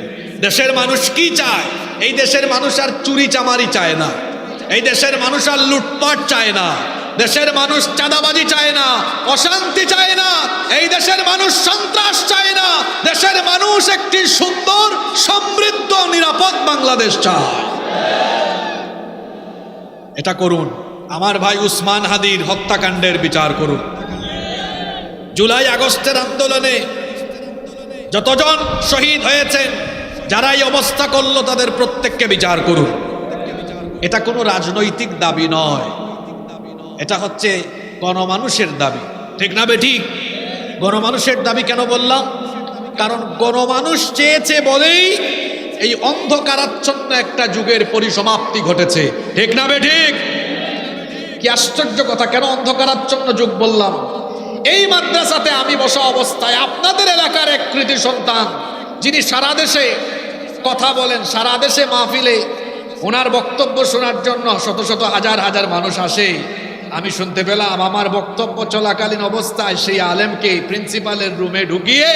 দেশের মানুষ কি চায়। এই দেশের মানুষ আর চুরি চামারি চায় না, এই দেশের মানুষ আর লুটপাট চায় না, দেশের মানুষ চাঁদাবাজি চায় না, অশান্তি চায় না, এই দেশের মানুষ সন্ত্রাস চায় না। দেশের মানুষ একটি সুন্দর, সমৃদ্ধ, নিরাপদ বাংলাদেশ চায়। এটা করুন। আমার ভাই উসমান হাদির হত্যাকাণ্ডের বিচার করুন। জুলাই আগস্টের আন্দোলনে যতজন শহীদ হয়েছেন, যারা এই অবস্থা করলো, তাদের প্রত্যেককে বিচার করুন। এটা কোনো রাজনৈতিক দাবি নয়, এটা হচ্ছে গণমানুষের দাবি। ঠিক না বেঠিক? গণমানুষের দাবি কেন বললাম? কারণ গণমানুষ চেয়েছে বলেই এই অন্ধকারাচ্ছন্ন একটা যুগের পরিসমাপ্তি ঘটেছে। ঠিক না বেঠিক? কি আশ্চর্য কথা! কেন অন্ধকারাচ্ছন্ন যুগ বললাম? এই মাদ্রাসাতে আমি বসা অবস্থায় আপনাদের এলাকার এক কৃতি সন্তান, যিনি সারা দেশে কথা বলেন, সারা দেশে মাহফিলে ওনার বক্তব্য শোনার জন্য শত শত হাজার হাজার মানুষ আসে। আমি শুনতে পেলাম আমার বক্তব্য চলাকালীন অবস্থায় সেই আলেমকে প্রিন্সিপালের রুমে ঢুকিয়ে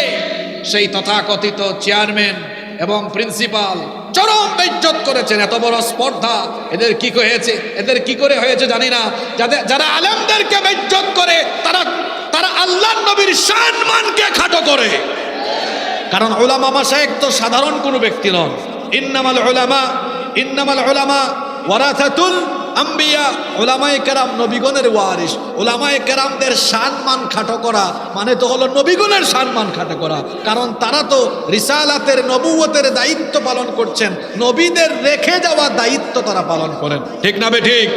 সেই তথাকথিত চেয়ারম্যান এবং প্রিন্সিপাল চরম বেইজ্জত করেছেন। এত বড় স্পর্ধা এদের কি হয়েছে, এদের কি করে হয়েছে জানি না। যারা আলেমদেরকে বেইজ্জত করে তারা আল্লাহর নবীর সম্মানকে খাটো করে। কারণ উলামা মাশায়েখ তো সাধারণ কোনো ব্যক্তি নন। ইন্নামাল উলামা ওয়ারাসাতুল আম্বিয়া। উলামায়ে কেরাম নবীগণের ওয়ারিস। উলামায়ে কেরামদের সম্মান খাটো করা মানে তো হলো নবীগণের সম্মান খাটো করা। কারণ তারা তো রিসালাতের, নবুয়তের দায়িত্ব পালন করছেন, নবীদের রেখে যাওয়া দায়িত্ব তারা পালন করেন। ঠিক না বে ঠিক?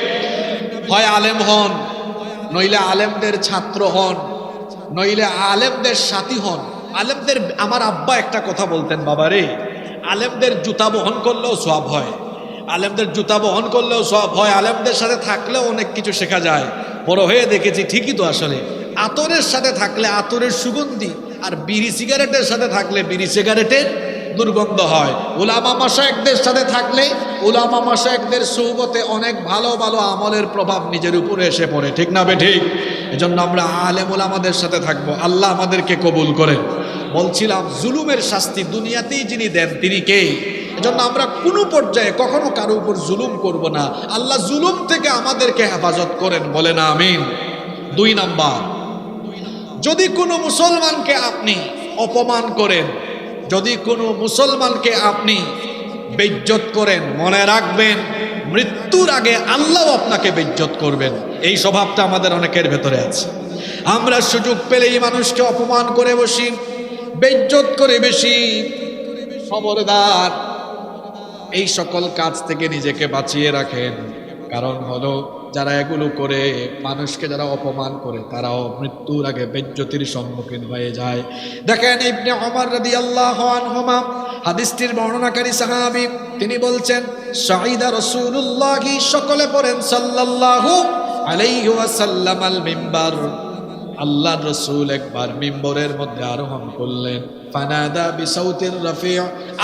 হয় আলেম হন, নইলে আলেমদের ছাত্র হন, নইলে আলেমদের সাথী হন। আলেমদের, আমার আব্বা একটা কথা বলতেন, বাবারে আলেমদের জুতা বহন করলেও সওয়াব হয়, আলেমদের জুতা বহন করলেও সওয়াব হয়, আলেমদের সাথে থাকলেও অনেক কিছু শেখা যায়। বড় হয়ে দেখেছি ঠিকই তো। আসলে আতরের সাথে থাকলে আতরের সুগন্ধি, আর বিড়ি সিগারেটের সাথে থাকলে বিড়ি সিগারেটের দুর্গন্ধ হয়। উলামা মাশায়েখদের সাথে থাকলে উলামা মাশায়েখদের সুহবতে অনেক ভালো ভালো আমলের প্রভাব নিজের উপরে এসে পড়ে। ঠিক না বে ঠিক? এজন্য আমরা আলেম উলামাদের সাথে থাকবো। আল্লাহ আমাদেরকে কবুল করেন। বলছিলাম, জুলুমের শাস্তি দুনিয়াতেই যিনি দেন তিনি কে? এজন্য আমরা কোনো পর্যায়ে কখনো কারো উপর জুলুম করব না। আল্লাহ জুলুম থেকে আমাদেরকে হেফাজত করেন, বলে না আমিন। 2 নাম্বার, যদি কোনো মুসলমানকে আপনি অপমান করেন, যদি কোনো মুসলমানকে আপনি বেইজ্জত করেন, মনে রাখবেন মৃত্যুর আগে আল্লাহ আপনাকে বেইজ্জত করবেন। এই স্বভাবটা আমাদের অনেকের ভেতরে আছে। আমরা সুযোগ পেলেই মানুষকে অপমান করে বসি, বেইজ্জত করে বেশি। খবরদার, এই সকল কাজ থেকে নিজেকে বাঁচিয়ে রাখেন। কারণ হলো যারা এগুলো করে, মানুষকে যারা অপমান করে, তারাও মৃত্যুর আগে বেজ্জতির সম্মুখীন হয়ে যায়। দেখেন ইবনে ওমর রাদিয়াল্লাহু আনহুমা, হাদিসটির বর্ণনাকারী সাহাবী, তিনি বলছেন শাহিদা রাসূলুল্লাহি, সকলে পড়েন সাল্লাল্লাহু আলাইহি ওয়াসাল্লাম আল মিম্বার। আল্লাহর রাসূল একবার মিম্বরের মধ্যে আরোহণ করলেন। ফানাদা বিসাউতির রাফি',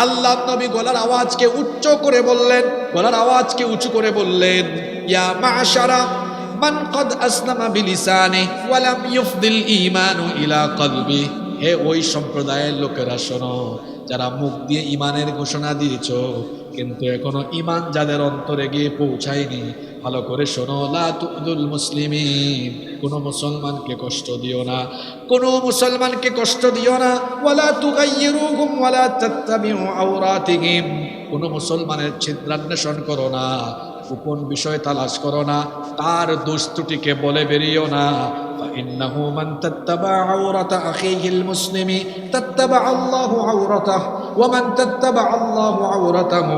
আল্লাহর নবী গলার আওয়াজকে উচ্চ করে বললেন, গলার আওয়াজকে উঁচু করে বললেন, ইয়া মা'শারা মান কদ আসলামা বিলিসানিহি ওয়া লাম ইউফদিল ঈমানু ইলা কলবি। হে ওই সম্প্রদায়ের লোকেরা শোনো, যারা মুখ দিয়ে ঈমানের ঘোষণা দিয়েছো কিন্তু এখনো ঈমান যাদের অন্তরে গিয়ে পৌঁছায়নি, ভালো করে শোনো, লা তুদুল মুসলিমিন, কোনো মুসলমানকে কষ্ট দিও না, কোনো মুসলমানকে কষ্ট দিও না। ওয়ালা তুগাইয়িরুহুম ওয়ালা তাত্তাবিউ আওরাতিহিম, কোনো মুসলমানের ছিদ্রান্বেষণ করো না, গোপন বিষয় তালাশ করো না, তার দোষ ত্রুটিকে বলে বেরিও না। فإنه من تتبع عورة أخيه المسلم تتبع الله عورته ومن تتبع الله عورته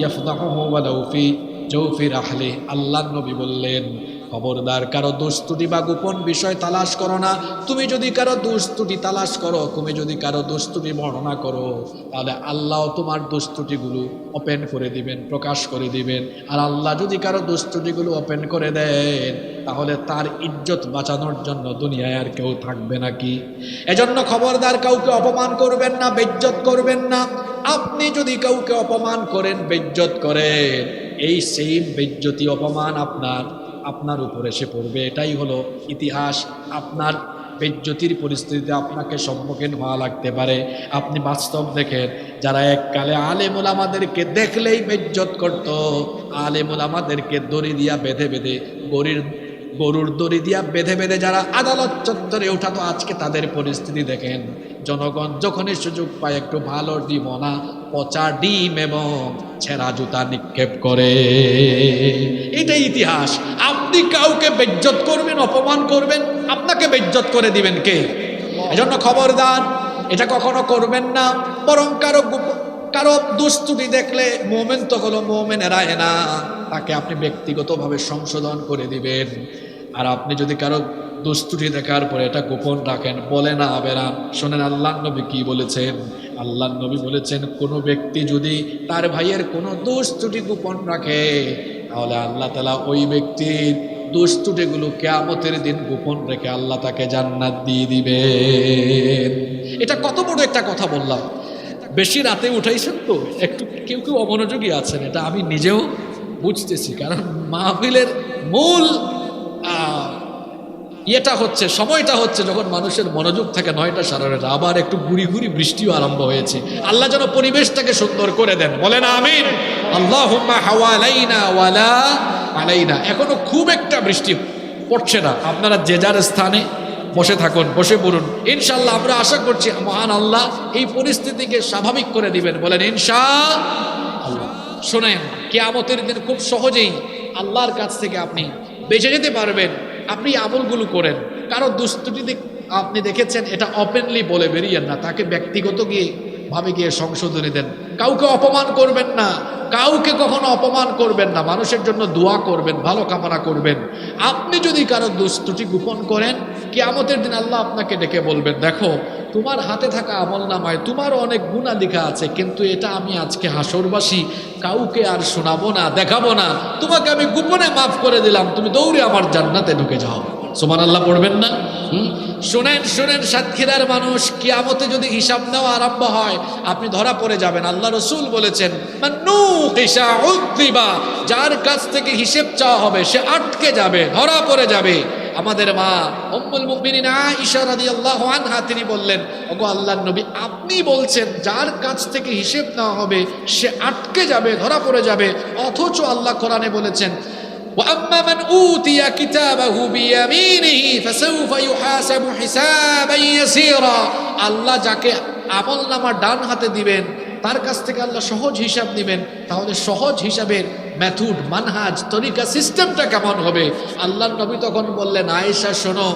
يفضحه ولو في جوف رحله। আল্লাহ নবী বললেন, খবরদার কারো দোষ ত্রুটি বা গোপন বিষয় তালাশ করো না। তুমি যদি কারো দোষ ত্রুটি তালাশ করো, তুমি যদি কারো দোষ ত্রুটি বর্ণনা করো, তাহলে আল্লাহ তোমার দোষ ত্রুটিগুলো ওপেন করে দিবেন, প্রকাশ করে দিবেন। আর আল্লাহ যদি কারো দোষ ত্রুটিগুলো ওপেন করে দেন, তাহলে তার ইজ্জত বাঁচানোর জন্য দুনিয়ায় আর কেউ থাকবে নাকি? এজন্য খবরদার, কাউকে অপমান করবেন না, বেইজ্জত করবেন না। আপনি যদি কাউকে অপমান করেন, বেইজ্জত করেন, এই সেম বেইজ্জতি অপমান আপনার উপরে এসে পড়বে। এটাই হলো ইতিহাস। আপনার বেইজ্জতির পরিস্থিতিতে আপনাকে সম্মুখীন হওয়া লাগতে পারে। আপনি বাস্তব দেখেন, যারা এককালে আলেম ওলামাদেরকে দেখলেই বেইজ্জত করত, আলেম ওলামাদেরকে দড়ি দিয়া বেঁধে বেঁধে, গরুর দড়ি দিয়া বেঁধে বেঁধে যারা আদালত চত্বরে উঠাতো, আজকে তাদের পরিস্থিতি দেখেন। জনগণ যখনই সুযোগ পায় একটু ভালো ডিমনা, পচা ডিম এবং ছেঁড়া জুতা নিক্ষেপ করে। এটাই ইতিহাস। আপনি কাউকে বেইজ্জত করবেন, অপমান করবেন, আপনাকে বেইজ্জত করে দিবেন কে? এজন্য খবরদার, এটা কখনো করবেন না। বরং কারো দুস্তুটি দেখলে, মোমেন তো হলো মোমেনেরা না, তাকে আপনি ব্যক্তিগতভাবে সংশোধন করে দিবেন। আর আপনি যদি কারো দুস্তুটি দেখার পরে এটা গোপন রাখেন, বলে না বেরান। শোনেন আল্লাহর নবী কি বলেছেন। আল্লাহর নবী বলেছেন, কোনো ব্যক্তি যদি তার ভাইয়ের কোনো দুস্তুটি গোপন রাখে, তাহলে আল্লাহ তাআলা ওই ব্যক্তির দুস্তুটিগুলো কিয়ামতের দিন গোপন রেখে আল্লাহ তাকে জান্নাত দিয়ে দিবেন। এটা কত বড় একটা কথা বললাম। বেশি রাতে উঠাইছেন তো, একটু কেউ কেউ অমনোযোগী আছেন, এটা আমি নিজেও বুঝতেছি। কারণ মাহফিলের মূল ইয়েটা হচ্ছে, সময়টা হচ্ছে যখন মানুষের মনোযোগ থাকে 9টা সাড়ে 9টা। আবার একটু গুড়ি গুড়ি বৃষ্টিও আরম্ভ হয়েছে। আল্লাহ যেন পরিবেশটাকে সুন্দর করে দেন, বলেন আমিন। আল্লাহুম্মা হাওয়ালাইনা ওয়ালা আলাইনা। এখনো খুব একটা বৃষ্টি পড়ছে না। আপনারা যে যার স্থানে বসে থাকুন, বসে পড়ুন। ইনশাআল্লাহ আমরা আশা করছি মহান আল্লাহ এই পরিস্থিতিকে স্বাভাবিক করে দিবেন, বলেন ইনশাআল্লাহ। শোনেন, কিয়ামতের দিন খুব সহজেই আল্লাহর কাছ থেকে আপনি বেঁচে যেতে পারবেন। আপনি আমলগুলো করেন, কারো দুস্তুটি আপনি দেখেছেন, এটা ওপেনলি বলে বেরিয়েন না, তাকে ব্যক্তিগত ভাবে গিয়ে সংশোধনী দেন। কাউকে অপমান করবেন না, কাউকে কখনো অপমান করবেন না। মানুষের জন্য দোয়া করবেন, ভালো কামনা করবেন। আপনি যদি কারো দুস্তুটি গোপন করেন, কিয়ামতের দিন আল্লাহ আপনাকে ডেকে বলবেন, দেখো তোমার হাতে থাকা আমলনামায় তোমারও অনেক গুনাহ লেখা আছে, কিন্তু এটা আমি আজকে হাসরবাসী কাউকে আর শোনাবো না, দেখাবো না, তোমাকে আমি গোপনে মাফ করে দিলাম, তুমি দৌড়ে আমার জান্নাতে ঢুকে যাও। সুবহানাল্লাহ পড়বেন না? শোনেন শোনেন, সাতক্ষীরার মানুষ, কিয়ামতে যদি হিসাব নেওয়া আরম্ভ হয়, আপনি ধরা পড়ে যাবেন। আল্লাহ রাসূল বলেছেন, মান্নুকিশা উযিবা, যার কাছ থেকে হিসেব চাওয়া হবে সে আটকে যাবে, ধরা পড়ে যাবে। আমাদের মা উম্মুল মুমিনিন আয়েশা রাদিয়াল্লাহু আনহা, তিনি বললেন, ওগো আল্লাহর নবী, আপনি বলছেন যার কাছ থেকে হিসেব নেওয়া হবে সে আটকে যাবে, ধরা পড়ে যাবে, অথচ আল্লাহ কোরআনে বলেছেন, وَأَمَّا مَنْ أُوتِيَ كِتَابَهُ بِيَمِينِهِ فَسَوْفَ يُحَاسَبُ حِسَابًا يَسِيرًا। আল্লাহ যাকে আমলনামা ডান হাতে দিবেন, তার কাছ থেকে আল্লাহ সহজ হিসাব নেবেন। তাহলে সহজ হিসাবের মেথড, মানহাজ, তরিকা, সিস্টেমটা কেমন হবে? আল্লাহর নবী তখন বললেন, আয়েশা শোনো,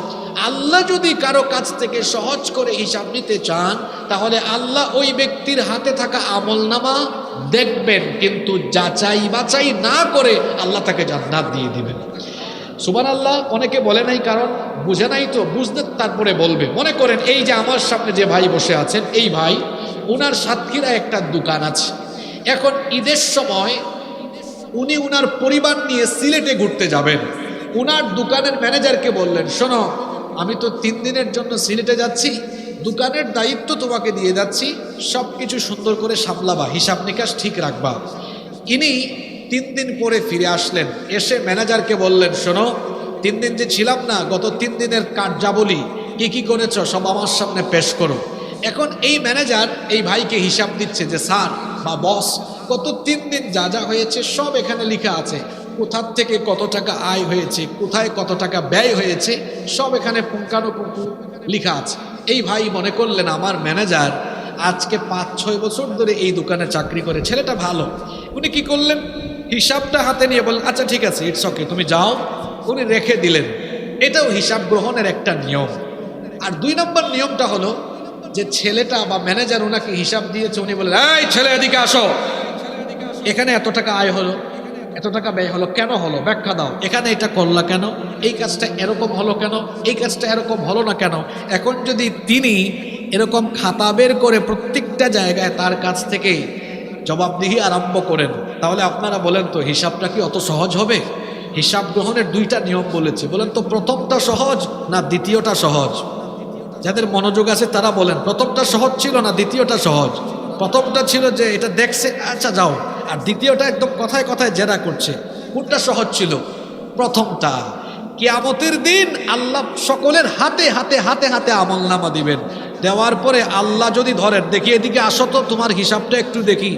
আল্লাহ যদি কারো কাছ থেকে সহজ করে হিসাব নিতে চান, তাহলে আল্লাহ ওই ব্যক্তির হাতে থাকা আমলনামা দেখবেন, কিন্তু যাচাই বাছাই না করে আল্লাহ তাকে জান্নাত দিয়ে দিবেন। সুবহানাল্লাহ। অনেকে বলে নাই, কারণ বুঝে নাই তো, বুঝতে তারপরে বলবে। মনে করেন এই যে আমার সামনে যে ভাই বসে আছেন, এই ভাই, উনার সাতক্ষীরায় একটা দোকান আছে। এখন ঈদের সময় উনি উনার পরিবার নিয়ে সিলেটে ঘুরতে যাবেন। উনার দোকানের ম্যানেজারকে বললেন, শোনো, আমি তো 3 দিনের জন্য সিলেটে যাচ্ছি, দোকানের দায়িত্ব তোমাকে দিয়ে যাচ্ছি, সব কিছু সুন্দর করে সামলাবা, হিসাব নিকাশ ঠিক রাখবা। ইনি 3 দিন পরে ফিরে আসলেন। এসে ম্যানেজারকে বললেন, শোনো, 3 দিন যে ছিলাম না, গত 3 দিনের কার্যাবলী কি কি করেছ সব আমার সামনে পেশ করো। এখন এই ম্যানেজার এই ভাইকে হিসাব দিচ্ছে যে, স্যার বা বস, গত 3 দিন যা যা হয়েছে সব এখানে লেখা আছে, কোথা থেকে কত টাকা আয় হয়েছে, কোথায় কত টাকা ব্যয় হয়েছে, সব এখানে পুঙ্খানুপুঙ্খু লেখা আছে। এই ভাই মনে করলেন, আমার ম্যানেজার আজকে 5-6 বছর ধরে এই দোকানে চাকরি করে, ছেলেটা ভালো। উনি কি করলেন, হিসাবটা হাতে নিয়ে বললেন, আচ্ছা ঠিক আছে, ইটস ওকে, তুমি যাও। উনি রেখে দিলেন। এটাও হিসাব গ্রহণের একটা নিয়ম। আর 2 নম্বর নিয়মটা হলো যে ছেলেটা বা ম্যানেজার ওনাকে হিসাব দিয়েছে, উনি বললেন, এই ছেলে এদিকে আসো, এখানে এত টাকা আয় হলো, এত টাকা ব্যয় হলো, কেন হলো ব্যাখ্যা দাও, এখানে এটা করলা কেন, এই কাজটা এরকম হলো কেন, এই কাজটা এরকম হলো না কেন। এখন যদি তিনি এরকম খাতা বের করে প্রত্যেকটা জায়গায় তার কাছ থেকে জবাবদিহি আরম্ভ করেন, তাহলে আপনারা বলেন তো হিসাবটা কি অত সহজ হবে? হিসাব গ্রহণের 2টা নিয়ম বলেছে, বলেন তো প্রথমটা সহজ না দ্বিতীয়টা সহজ? যাদের মনোযোগ আছে তারা বলেন, প্রথমটা সহজ ছিল না দ্বিতীয়টা সহজ? প্রথমটা ছিল যে এটা দেখছে, আচ্ছা যাও, আর দ্বিতীয়টা একদম কথায় কথায় জেরা করছে। কোনটা সহজ ছিল? প্রথমটা। কিয়ামতের দিন আল্লাহ সকলের হাতে হাতে হাতে হাতে আমলনামা দিবেন। দেওয়ার পরে আল্লাহ যদি ধরেন, দেখি এদিকে আসো তো, তোমার হিসাবটা একটু দেখি।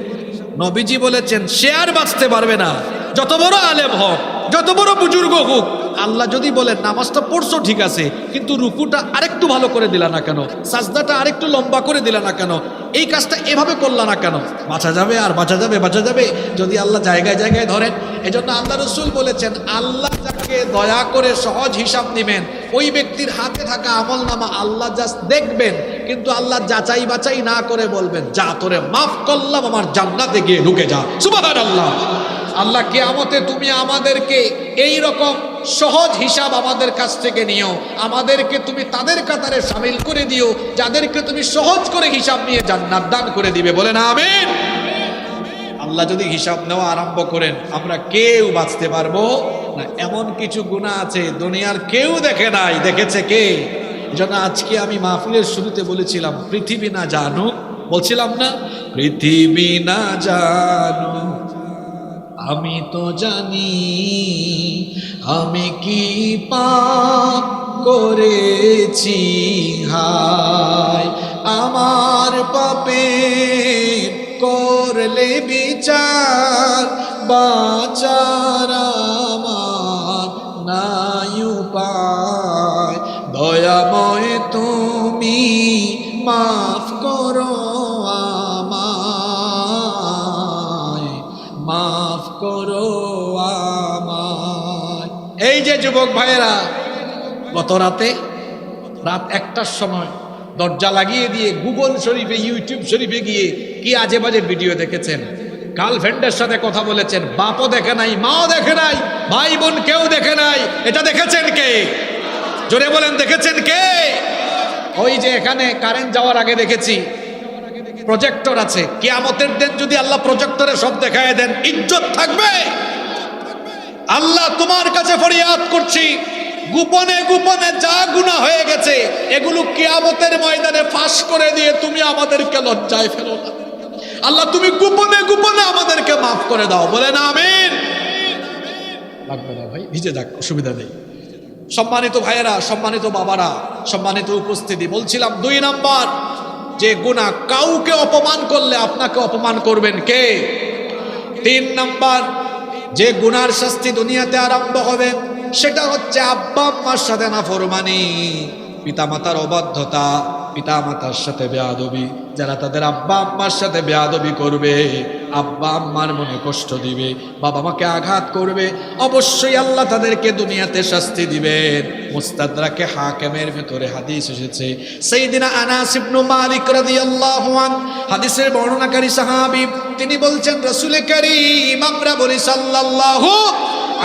নবীজি বলেছেন, সে আর বাঁচতে পারবে না, যত বড় আলেম হোক, যত বড় বুজুর্গ হোক। আল্লাহ যদি বলেন, নামাজটা পড়ছো ঠিক আছে, কিন্তু রুকুটা আরেকটু ভালো করে দিলা না কেন, সাজদাটা আরেকটু লম্বা করে দিলা না কেন, এই কাজটা এভাবে করলা না কেন, বাঁচা যাবে আর বাঁচা যাবে, বাঁচা যাবে যদি আল্লাহ জায়গায় জায়গায় ধরেন। এজন্য আল্লাহ রসুল বলেছেন, আল্লাহ যাকে দয়া করে সহজ হিসাব নিবেন, ওই ব্যক্তির হাতে থাকা আমলনামা আল্লাহ জাস্ট দেখবেন, কিন্তু আল্লাহ যাচাই বাছাই না করে বলবেন, যা তোরে মাফ করলাম, আমার জান্নাতে গিয়ে ঢুকে যা। সুবহানাল্লাহ। আল্লাহ কিয়ামতে তুমি আমাদেরকে এই রকম সহজ হিসাব আমাদের কাছ থেকে নিও, আমাদেরকে তুমি তাদের কাতারে শামিল করে দিও যাদেরকে তুমি সহজ করে হিসাব নিয়ে জান্নাত দান করে দিবে। বলেন আমিন। আল্লাহ যদি হিসাব নেওয়া আরম্ভ করেন, আমরা কেউ বাঁচতে পারবো না। এমন কিছু গুনাহ আছে দুনিয়ার কেউ দেখে নাই, দেখেছে কে? যেন আজকে আমি মাহফিলের শুরুতে বলেছিলাম, পৃথিবী না জানুক, বলছিলাম না, পৃথিবী না জানুক আমি তো জানি, আমি কি পাপ করেছি, হায় আমার পাপে করলে বিচার, বাঁচার আমার নাই উপায়, দয়াময় তুমি মাফ করো আমায়, মাফ করো আমায়। এই যে যুবক ভাইয়েরা, গত রাত 1টার সময় দরজা লাগিয়ে দিয়ে গুগল শরীফে, ইউটিউব শরীফে গিয়ে কি আজে বাজে ভিডিও দেখেছেন। গার্লফ্রেন্ডের সাথে কথা বলেছেন, বাপও দেখে নাই, মাও দেখে নাই, ভাই বোন কেউ দেখে নাই। এটা দেখেছেন কে? জোরে বলেন, দেখেছেন কে? ওই যে এখানে কারেন্ট যাওয়ার আগে দেখেছি প্রজেক্টর আছে। কিয়ামতের দিন যদি আল্লাহ প্রজেক্টরে সব দেখায় দেন, ইজ্জত থাকবে? আল্লাহ তোমার কাছে ফরিয়াদ করছি, গোপনে গোপনে যা গুনাহ হয়ে গেছে এগুলো কিয়ামতের ময়দানে ফাঁস করে দিয়ে তুমি আমাদেরকে লজ্জায় ফেলো না। আল্লাহ তুমি গোপনে গোপনে আমাদেরকে মাফ করে দাও। বলেন আমিন। লাগবে না ভাই, ভিজে যাক, অসুবিধা নেই। সম্মানিত ভাইয়েরা, সম্মানিত বাবারা, সম্মানিত উপস্থিতি, বলছিলাম 2 নাম্বার যে গুনাহ, কাউকে অপমান করলে আপনাকে অপমান করবেন কে? 3 নাম্বার যে গুনার শাস্তি দুনিয়াতে আরম্ভ হবে সেটা হচ্ছে আব্বা আম্মার সাথে নাফরমানি, পিতামাতার অবাধ্যতা, পিতামাতার সাথে বেয়াদবি। যারা তাদের আব্বা আম্মার সাথে বেয়াদবি করবে আব্বা আম্মার মনে কষ্ট দিবে, বাবা মাকে আঘাত করবে, অবশ্যই আল্লাহ তাদেরকে দুনিয়াতে শাস্তি দিবেন। মুস্তাদরাকে হাকিমের ভিতরে হাদিস এসেছে, সাইয়্যিদিনা আনাস ইবনে মালিক রাদিয়াল্লাহু আনহু হাদিসের বর্ণনাকারী সাহাবী, তিনি বলছেন রাসূল কারীম আমরা বলি সাল্লাল্লাহু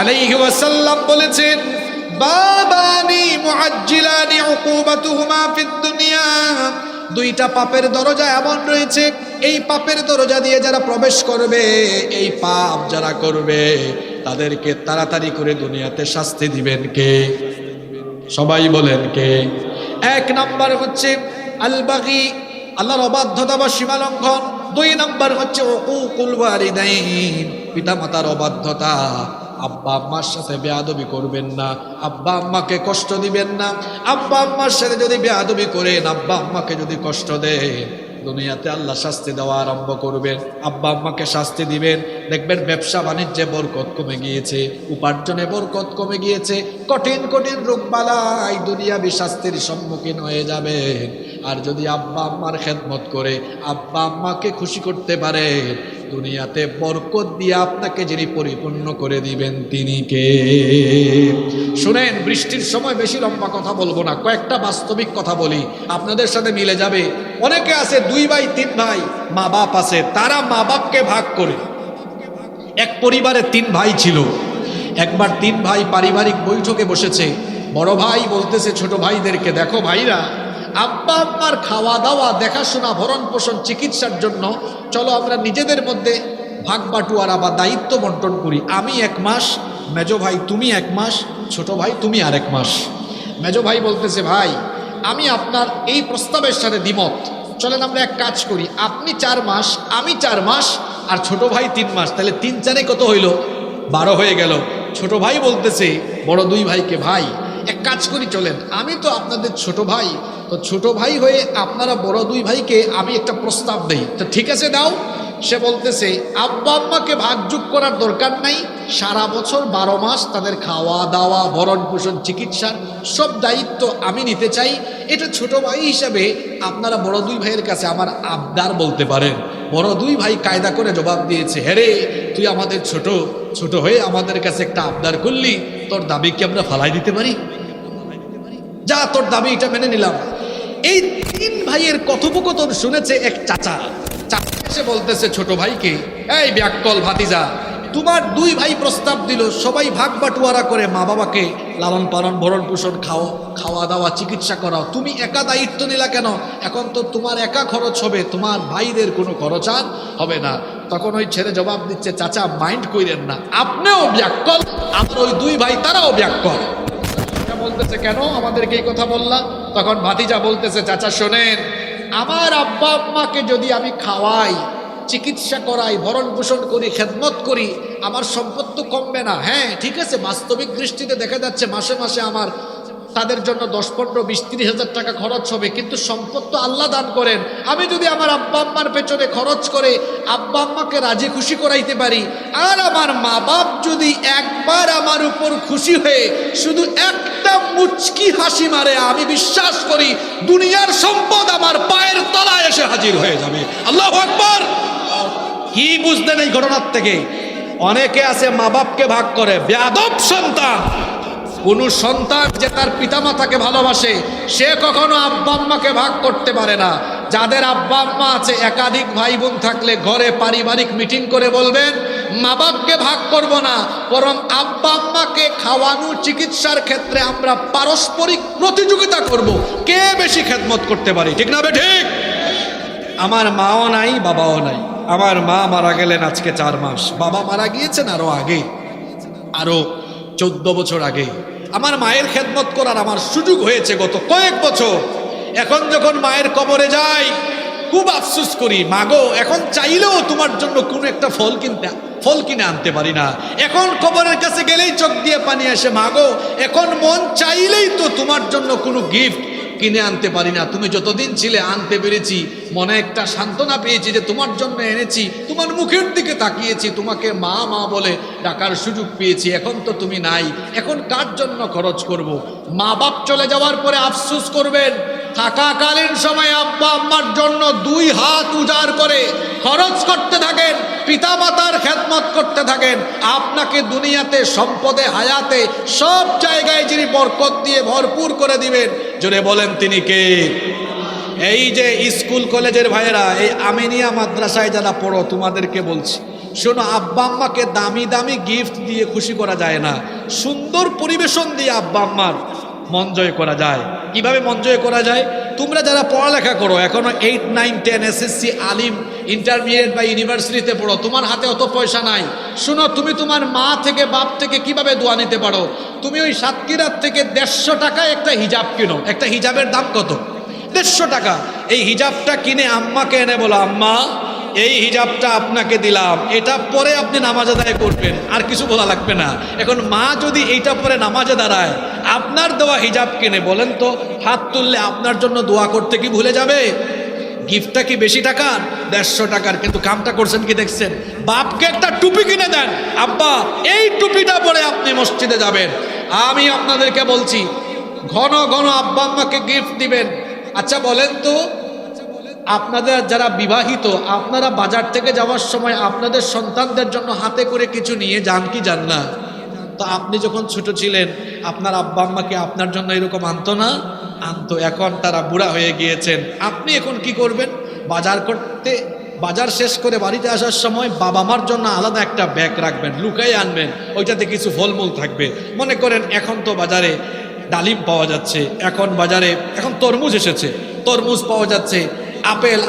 আলাইহি ওয়াসাল্লাম বলেছেন, বাবানি মুআজ্জিলানি উকুবাতুহুমা ফিদ দুনিয়া, দুইটা পাপের দরজা এমন রয়েছে, এই পাপের দরজা দিয়ে যারা প্রবেশ করবে, এই পাপ যারা করবে তাদেরকে তাড়াতাড়ি করে দুনিয়াতে শাস্তি দিবেন কে? সবাই বলেন কে? এক নাম্বার হচ্ছে আল বাগী, আল্লাহর অবাধ্যতা বা সীমা লঙ্ঘন। দুই নাম্বার হচ্ছে উকুকুল ওয়ালিদাইন, পিতামাতার অবাধ্যতা। আব্বা আম্মার সাথে বেয়াদবি করবেন না, আব্বা আম্মাকে কষ্ট দিবেন না। আব্বা আম্মার সাথে যদি বেয়াদবি করেন, আব্বা আম্মাকে যদি কষ্ট দেন, দুনিয়াতে আল্লাহ শাস্তি দেওয়া আরম্ভ করবেন। আব্বা আম্মাকে শাস্তি দিবেন, দেখবেন ব্যবসা বাণিজ্যে বরকত কমে গিয়েছে, উপার্জনে বরকত কমে গিয়েছে, কঠিন কঠিন রোগবালাই দুনিয়াবি শাস্তির সম্মুখীন হয়ে যাবেন। আর যদি আব্বা আম্মার খেদমত করে আব্বা আম্মাকে খুশি করতে পারে, দুনিয়াতে বরকত দিয়ে আপনাকে যিনি পরিপূর্ণ করে দিবেন তিনি কে? শুনেন, বৃষ্টির সময় বেশি লম্বা কথা বলবো না, কয়েকটা বাস্তবিক কথা বলি, আপনাদের সাথে মিলে যাবে। অনেকে আছে 2 ভাই 3 ভাই, মা বাপ আছে, তারা মা বাপকে ভাগ করে। এক পরিবারে 3 ভাই ছিল। একবার 3 ভাই পারিবারিক বৈঠকে বসেছে। বড় ভাই বলতেছে ছোট ভাইদেরকে, দেখো ভাইরা, আব্বা আম্মার খাওয়া দাওয়া, দেখাশোনা, ভরণ পোষণ, চিকিৎসার জন্য চলো আমরা নিজেদের মধ্যে ভাগ বাটুয়ারা বা দায়িত্ব বন্টন করি। আমি 1 মাস, মেজো ভাই তুমি 1 মাস, ছোট ভাই তুমি আর 1 মাস। মেজো ভাই বলতেছে, ভাই আমি আপনার এই প্রস্তাবের সাথে দ্বিমত, চলেন আমরা এক কাজ করি, আপনি 4 মাস, আমি 4 মাস, আর ছোট ভাই 3 মাস, তাহলে 3 4 কত হইল? 12 হয়ে গেল। ছোট ভাই বলতেছে বড় 2 ভাইকে, ভাই এক কাজ করি, চলেন আমি তো আপনাদের ছোট ভাই, তো ছোট ভাই হয়ে আপনারা বড় 2 ভাইকে আমি একটা প্রস্তাব দেই, তো ঠিক আছে দাও। সে বলতেছে, আব্বা আম্মাকে ভাগযোগ করার দরকার নাই, সারা বছর 12 মাস তাদের খাওয়া দাওয়া, ভরণ পোষণ, চিকিৎসার সব দায়িত্ব আমি নিতে চাই। এটা ছোট ভাই হিসাবে আপনারা বড় 2 ভাইয়ের কাছে আমার আবদার বলতে পারেন। বড় 2 ভাই কায়দা করে জবাব দিয়েছে, হ্যাঁ রে, তুই আমাদের ছোট, ছোট হয়ে আমাদের কাছে একটা আবদার করলি, তোর দাবি কি আমরা ফালাই দিতে পারি? যা, তোর দাবি এটা মেনে নিলাম। এই 3 ভাইয়ের কথোপকথন শুনেছে এক চাচা। চাচা এসে বলতেছে ছোট ভাইকে, এই ব্যাককল ভাতিজা, তোমার 2 ভাই প্রস্তাব দিল সবাই ভাগ বাটুয়ারা করে মা বাবাকে লালন পালন, ভরণ পোষণ, খাওয়া দাওয়া, চিকিৎসা করাও, তুমি একা দায়িত্ব নিলা কেন? এখন তো তোমার একা খরচ হবে, তোমার ভাইদের কোনো খরচ আর হবে না। তখন ওই ছেলে জবাব দিচ্ছে, চাচা মাইন্ড কইরেন না, আপনিও ব্যাককল, আপনার ওই 2 ভাই তারাও ব্যাককল। বলতেছে, কেন আমাদেরকে এই কথা বললা? তখন ভাতিজা বলতেছে, চাচা শোনেন, আমার আব্বা আম্মাকে যদি আমি খাওয়াই, চিকিৎসা করাই, ভরণ পোষণ করি, খেদমত করি, আমার সম্পদ তো কমবে না। হ্যাঁ ঠিক আছে, বাস্তবিক দৃষ্টিতে দেখা যাচ্ছে মাসে মাসে আমার তাদের জন্য 10, 15, 20, 30 হাজার টাকা খরচ হবে, কিন্তু সম্পদ তো আল্লাহ দান করেন। আমি যদি আমার আব্বা আম্মার পেছনে খরচ করে আব্বা আম্মাকে রাজি খুশি করাইতে পারি, আর আমার মা বাপ যদি একবার আমার উপর খুশি হয়ে শুধু একটা মুচকি হাসি মারে, আমি বিশ্বাস করি দুনিয়ার সম্পদ আমার পায়ের তলায় এসে হাজির হয়ে যাবে। আল্লাহু আকবার। কি বুঝলেন এই ঘটনার থেকে? অনেকে আছে মা বাপকে ভাগ করে, বেয়াদব সন্তান। কোন সন্তান যে তার পিতামাতাকে ভালোবাসে সে কখনো আব্বা আম্মাকে ভাগ করতে পারে না। যাদের আব্বা আম্মা আছে, একাধিক ভাই বোন থাকলে ঘরে পারিবারিক মিটিং করে বলবেন, মা বাপকে ভাগ করব না, বরং আব্বা আম্মাকে খাওয়ানো, চিকিৎসার ক্ষেত্রে আমরা পারস্পরিক প্রতিযোগিতা করব, কে বেশি খেদমত করতে পারি। ঠিক না বে ঠিক? আমার মাও নাই, বাবাও নাই। আমার মা মারা গেলেন আজকে 4 মাস, বাবা মারা গিয়েছেন আরো আগে, আরো 14 বছর আগে। আমার মায়ের খেদমত করার আমার সুযোগ হয়েছে গত কয়েক বছর। এখন যখন মায়ের কবরে যাই খুব আফসোস করি, মাগো এখন চাইলেও তোমার জন্য কোনো একটা ফল কিনে আনতে পারি না। এখন কবরের কাছে গেলেই চোখ দিয়ে পানি আসে, মাগো এখন মন চাইলেই তো তোমার জন্য কোনো গিফট কিনে আনতে পারি না। তুমি যতদিন ছিলে আনতে পেরেছি, মনে একটা সান্ত্বনা পেয়েছি যে তোমার জন্য এনেছি, তোমার মুখের দিকে তাকিয়েছি, তোমাকে মা মা বলে ডাকার সুযোগ পেয়েছি। এখন তো তুমি নাই, এখন কার জন্য খরচ করব? মা বাপ চলে যাওয়ার পরে আফসোস করবেন, থাকাকালীন সময়ে আব্বা আম্মার জন্য 2 হাত উজাড় করে খরচ করতে থাকেন, পিতামাতার খেদমত করতে থাকেন। আপনাকে দুনিয়াতে, সম্পদে, হায়াতে সব জায়গায় যিনি বরকত দিয়ে ভরপুর করে দিবেন, জোরে বলেন তিনি কে? এই যে স্কুল কলেজের ভাইয়েরা, এই আমিনিয়া মাদ্রাসায় যারা পড়ো, তোমাদেরকে বলছি, শোনো, আব্বা আম্মাকে দামি দামি গিফট দিয়ে খুশি করা যায় না, সুন্দর পরিবেশন দিয়ে আব্বা আম্মার মন জয় করা যায়। কিভাবে মন জয় করা যায়? তোমরা যারা পড়ালেখা করো, এখনো 8, 9, 10 এসএসসি, আলিম, ইন্টারমিডিয়েট বা ইউনিভার্সিটিতে পড়ো, তোমার হাতে অত পয়সা নাই। শোনো, তুমি তোমার মা থেকে, বাপ থেকে কিভাবে দোয়া নিতে পারো? তুমি ওই সাতক্ষীরার থেকে 150 টাকায় একটা হিজাব কিনো। একটা হিজাবের দাম কত? 150 টাকা। এই হিজাবটা কিনে আম্মাকে এনে বলো, আম্মা এই হিজাবটা আপনাকে দিলাম, এটা পরে আপনি নামাজ আদায় করবেন, আর কিছু বলা লাগবে না। এখন মা যদি এইটা পরে নামাজে দাঁড়ায়, আপনার দেওয়া হিজাব কিনে, বলেন তো হাত তুললে আপনার জন্য দোয়া করতে কি ভুলে যাবে? গিফটটা কি বেশি টাকার? 150 টাকার, কিন্তু কামটা করছেন কি দেখছেন? বাপকে একটা টুপি কিনে দেন, আব্বা এই টুপিটা পরে আপনি মসজিদে যাবেন। আমি আপনাদেরকে বলছি, ঘন ঘন আব্বা আম্মাকে গিফট দিবেন। আচ্ছা বলেন তো, আপনাদের যারা বিবাহিত, আপনারা বাজার থেকে যাওয়ার সময় আপনাদের সন্তানদের জন্য হাতে করে কিছু নিয়ে যান কি যান না? তো আপনি যখন ছোট ছিলেন, আপনার আব্বা আম্মাকে আপনার জন্য এরকম আনতো না? আনতো। এখন তারা বুড়া হয়ে গিয়েছেন, আপনি এখন কি করবেন? বাজার শেষ করে বাড়িতে আসার সময় বাবা মার জন্য আলাদা একটা ব্যাগ রাখবেন, লুকাই আনবেন, ওইটাতে কিছু ফলমূল থাকবে। মনে করেন এখন তো বাজারে ডালিম পাওয়া যাচ্ছে, এখন তরমুজ এসেছে, তরমুজ পাওয়া যাচ্ছে, আপেল,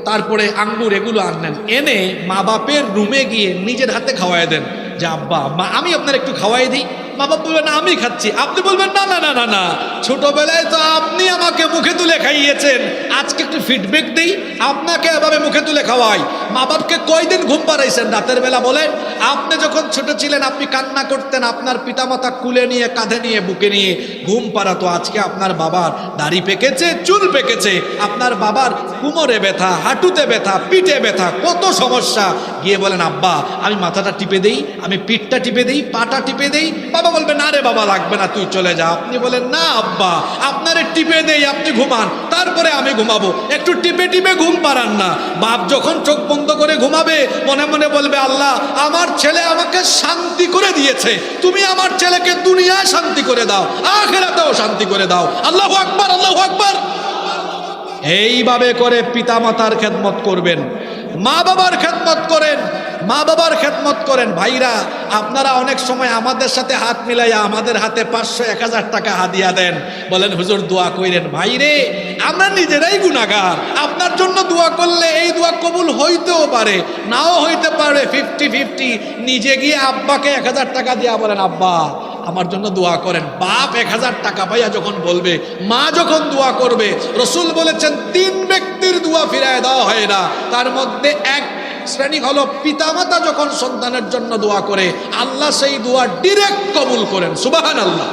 তারপরে আঙ্গুর, এগুলো আনলেন, এনে মা বাপের রুমে গিয়ে নিজের হাতে খাওয়াই দেন যে আব্বা মা আমি আপনার একটু খাওয়াই দিই। মা বাপ বলবেন না আমি খাচ্ছি, আপনি বলবেন না না না না না, ছোটবেলায় তো আপনি আমাকে মুখে তুলে খাইয়েছেন, আজকে একটু ফিডব্যাক দিই, আপনাকে এভাবে মুখে তুলে খাওয়াই। মা বাপকে কয়দিন ঘুম পাড়াইছেন রাতের বেলা বলেন? আপনি যখন ছোট ছিলেন আপনি কান্না করতেন, আপনার পিতামাতা কুলে নিয়ে, কাঁধে নিয়ে, বুকে নিয়ে ঘুম পাড়াতো। আজকে আপনার বাবার দাড়ি পেকেছে, চুল পেকেছে, আপনার বাবার কোমরে ব্যথা, হাঁটুতে ব্যথা, পিঠে ব্যথা, কত সমস্যা। গিয়ে বলেন আব্বা আমি মাথাটা টিপে দেই, আমি পিঠটা টিপে দেই, পাটা টিপে দেই। বাবা বলবে না রে বাবা লাগবে না, তুই চলে যা। আপনি বলেন না আব্বা আপনারে টিপে দেই, আপনি ঘুমান, তারপরে আমি ঘুমাবো, একটু টিপে টিপে ঘুম পাড়ান না। বাপ যখন চোখ বন্ধ করে ঘুমাবে, মনে মনে বলবে আল্লাহ আমার ছেলে আমাকে শান্তি করে দিয়েছে, তুমি আমার ছেলেকে দুনিয়ায় শান্তি করে দাও, আখিরাতেও শান্তি করে দাও। আল্লাহু আকবার, আল্লাহু আকবার। এইভাবে করে পিতামাতার খেদমত করবেন, মা বাবার খেদমত করেন, মা বাবার খেদমত করেন। ভাইরা আপনারা অনেক সময় আমাদের সাথে হাত মিলাইয়া আমাদের হাতে 500, 1000 টাকা হাদিয়া দেন, বলেন হুজুর দোয়া কইরেন। ভাইরে আমরা নিজেরাই গুনাহগার, আপনার জন্য দোয়া করলে এই দোয়া কবুল হইতেও পারে, নাও হইতে পারে, 50-50। নিজে গিয়ে আব্বাকে 1000 টাকা দিয়া বলেন আব্বা আমার জন্য দোয়া করেন। বাপ 1000 টাকা পাইয়া যখন বলবে, মা যখন দোয়া করবে, রসুল বলেছেন 3 ব্যক্তির দোয়া ফিরায় দেওয়া হয় না, তার মধ্যে এক শ্রেণী হলো পিতামাতা যখন সন্তানের জন্য দোয়া করে, আল্লাহ সেই দোয়া ডিরেক্ট কবুল করেন। সুবহানাল্লাহ।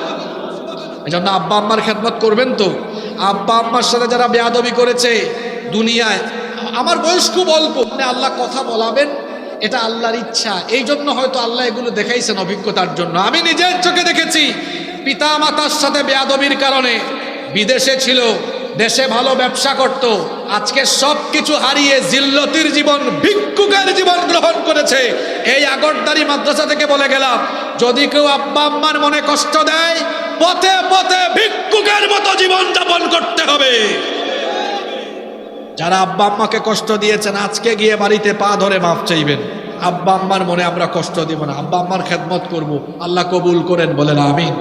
এই জন্য আব্বা আম্মার খেদমত করবেন তো। আব্বা আম্মার সাথে যারা বেয়াদবি করেছে দুনিয়ায়, আমার বয়স খুব অল্প, মানে আল্লাহ কথা বলাবেন, এটা আল্লাহর ইচ্ছা, এই জন্য হয়তো আল্লাহ এগুলো দেখাইছেন অভিজ্ঞতার জন্য। আমি নিজের চোখে দেখেছি পিতা মাতার সাথে বেয়াদবির কারণে বিদেশে ছিল, দেশে ভালো ব্যবসা করত, আজকে সব কিছু হারিয়ে জিল্লতির জীবন, ভিক্ষুকের জীবন গ্রহণ করেছে। এই আগরদারি মাদ্রাসা থেকে বলে গেলাম, যদি কেউ আব্বা আম্মার মনে কষ্ট দেয়, পথে পথে ভিক্ষুকের মতো জীবন যাপন করতে হবে। যারা আব্বা আম্মাকে কষ্ট দিয়েছেন আজকে গিয়ে বাড়িতে পা ধরে মাফ চাইবেন। আব্বা আম্মার মনে আমরা কষ্ট দিব না, আব্বা আম্মার খেদমত করব, আল্লাহ কবুল করেন, বলেন আমিন।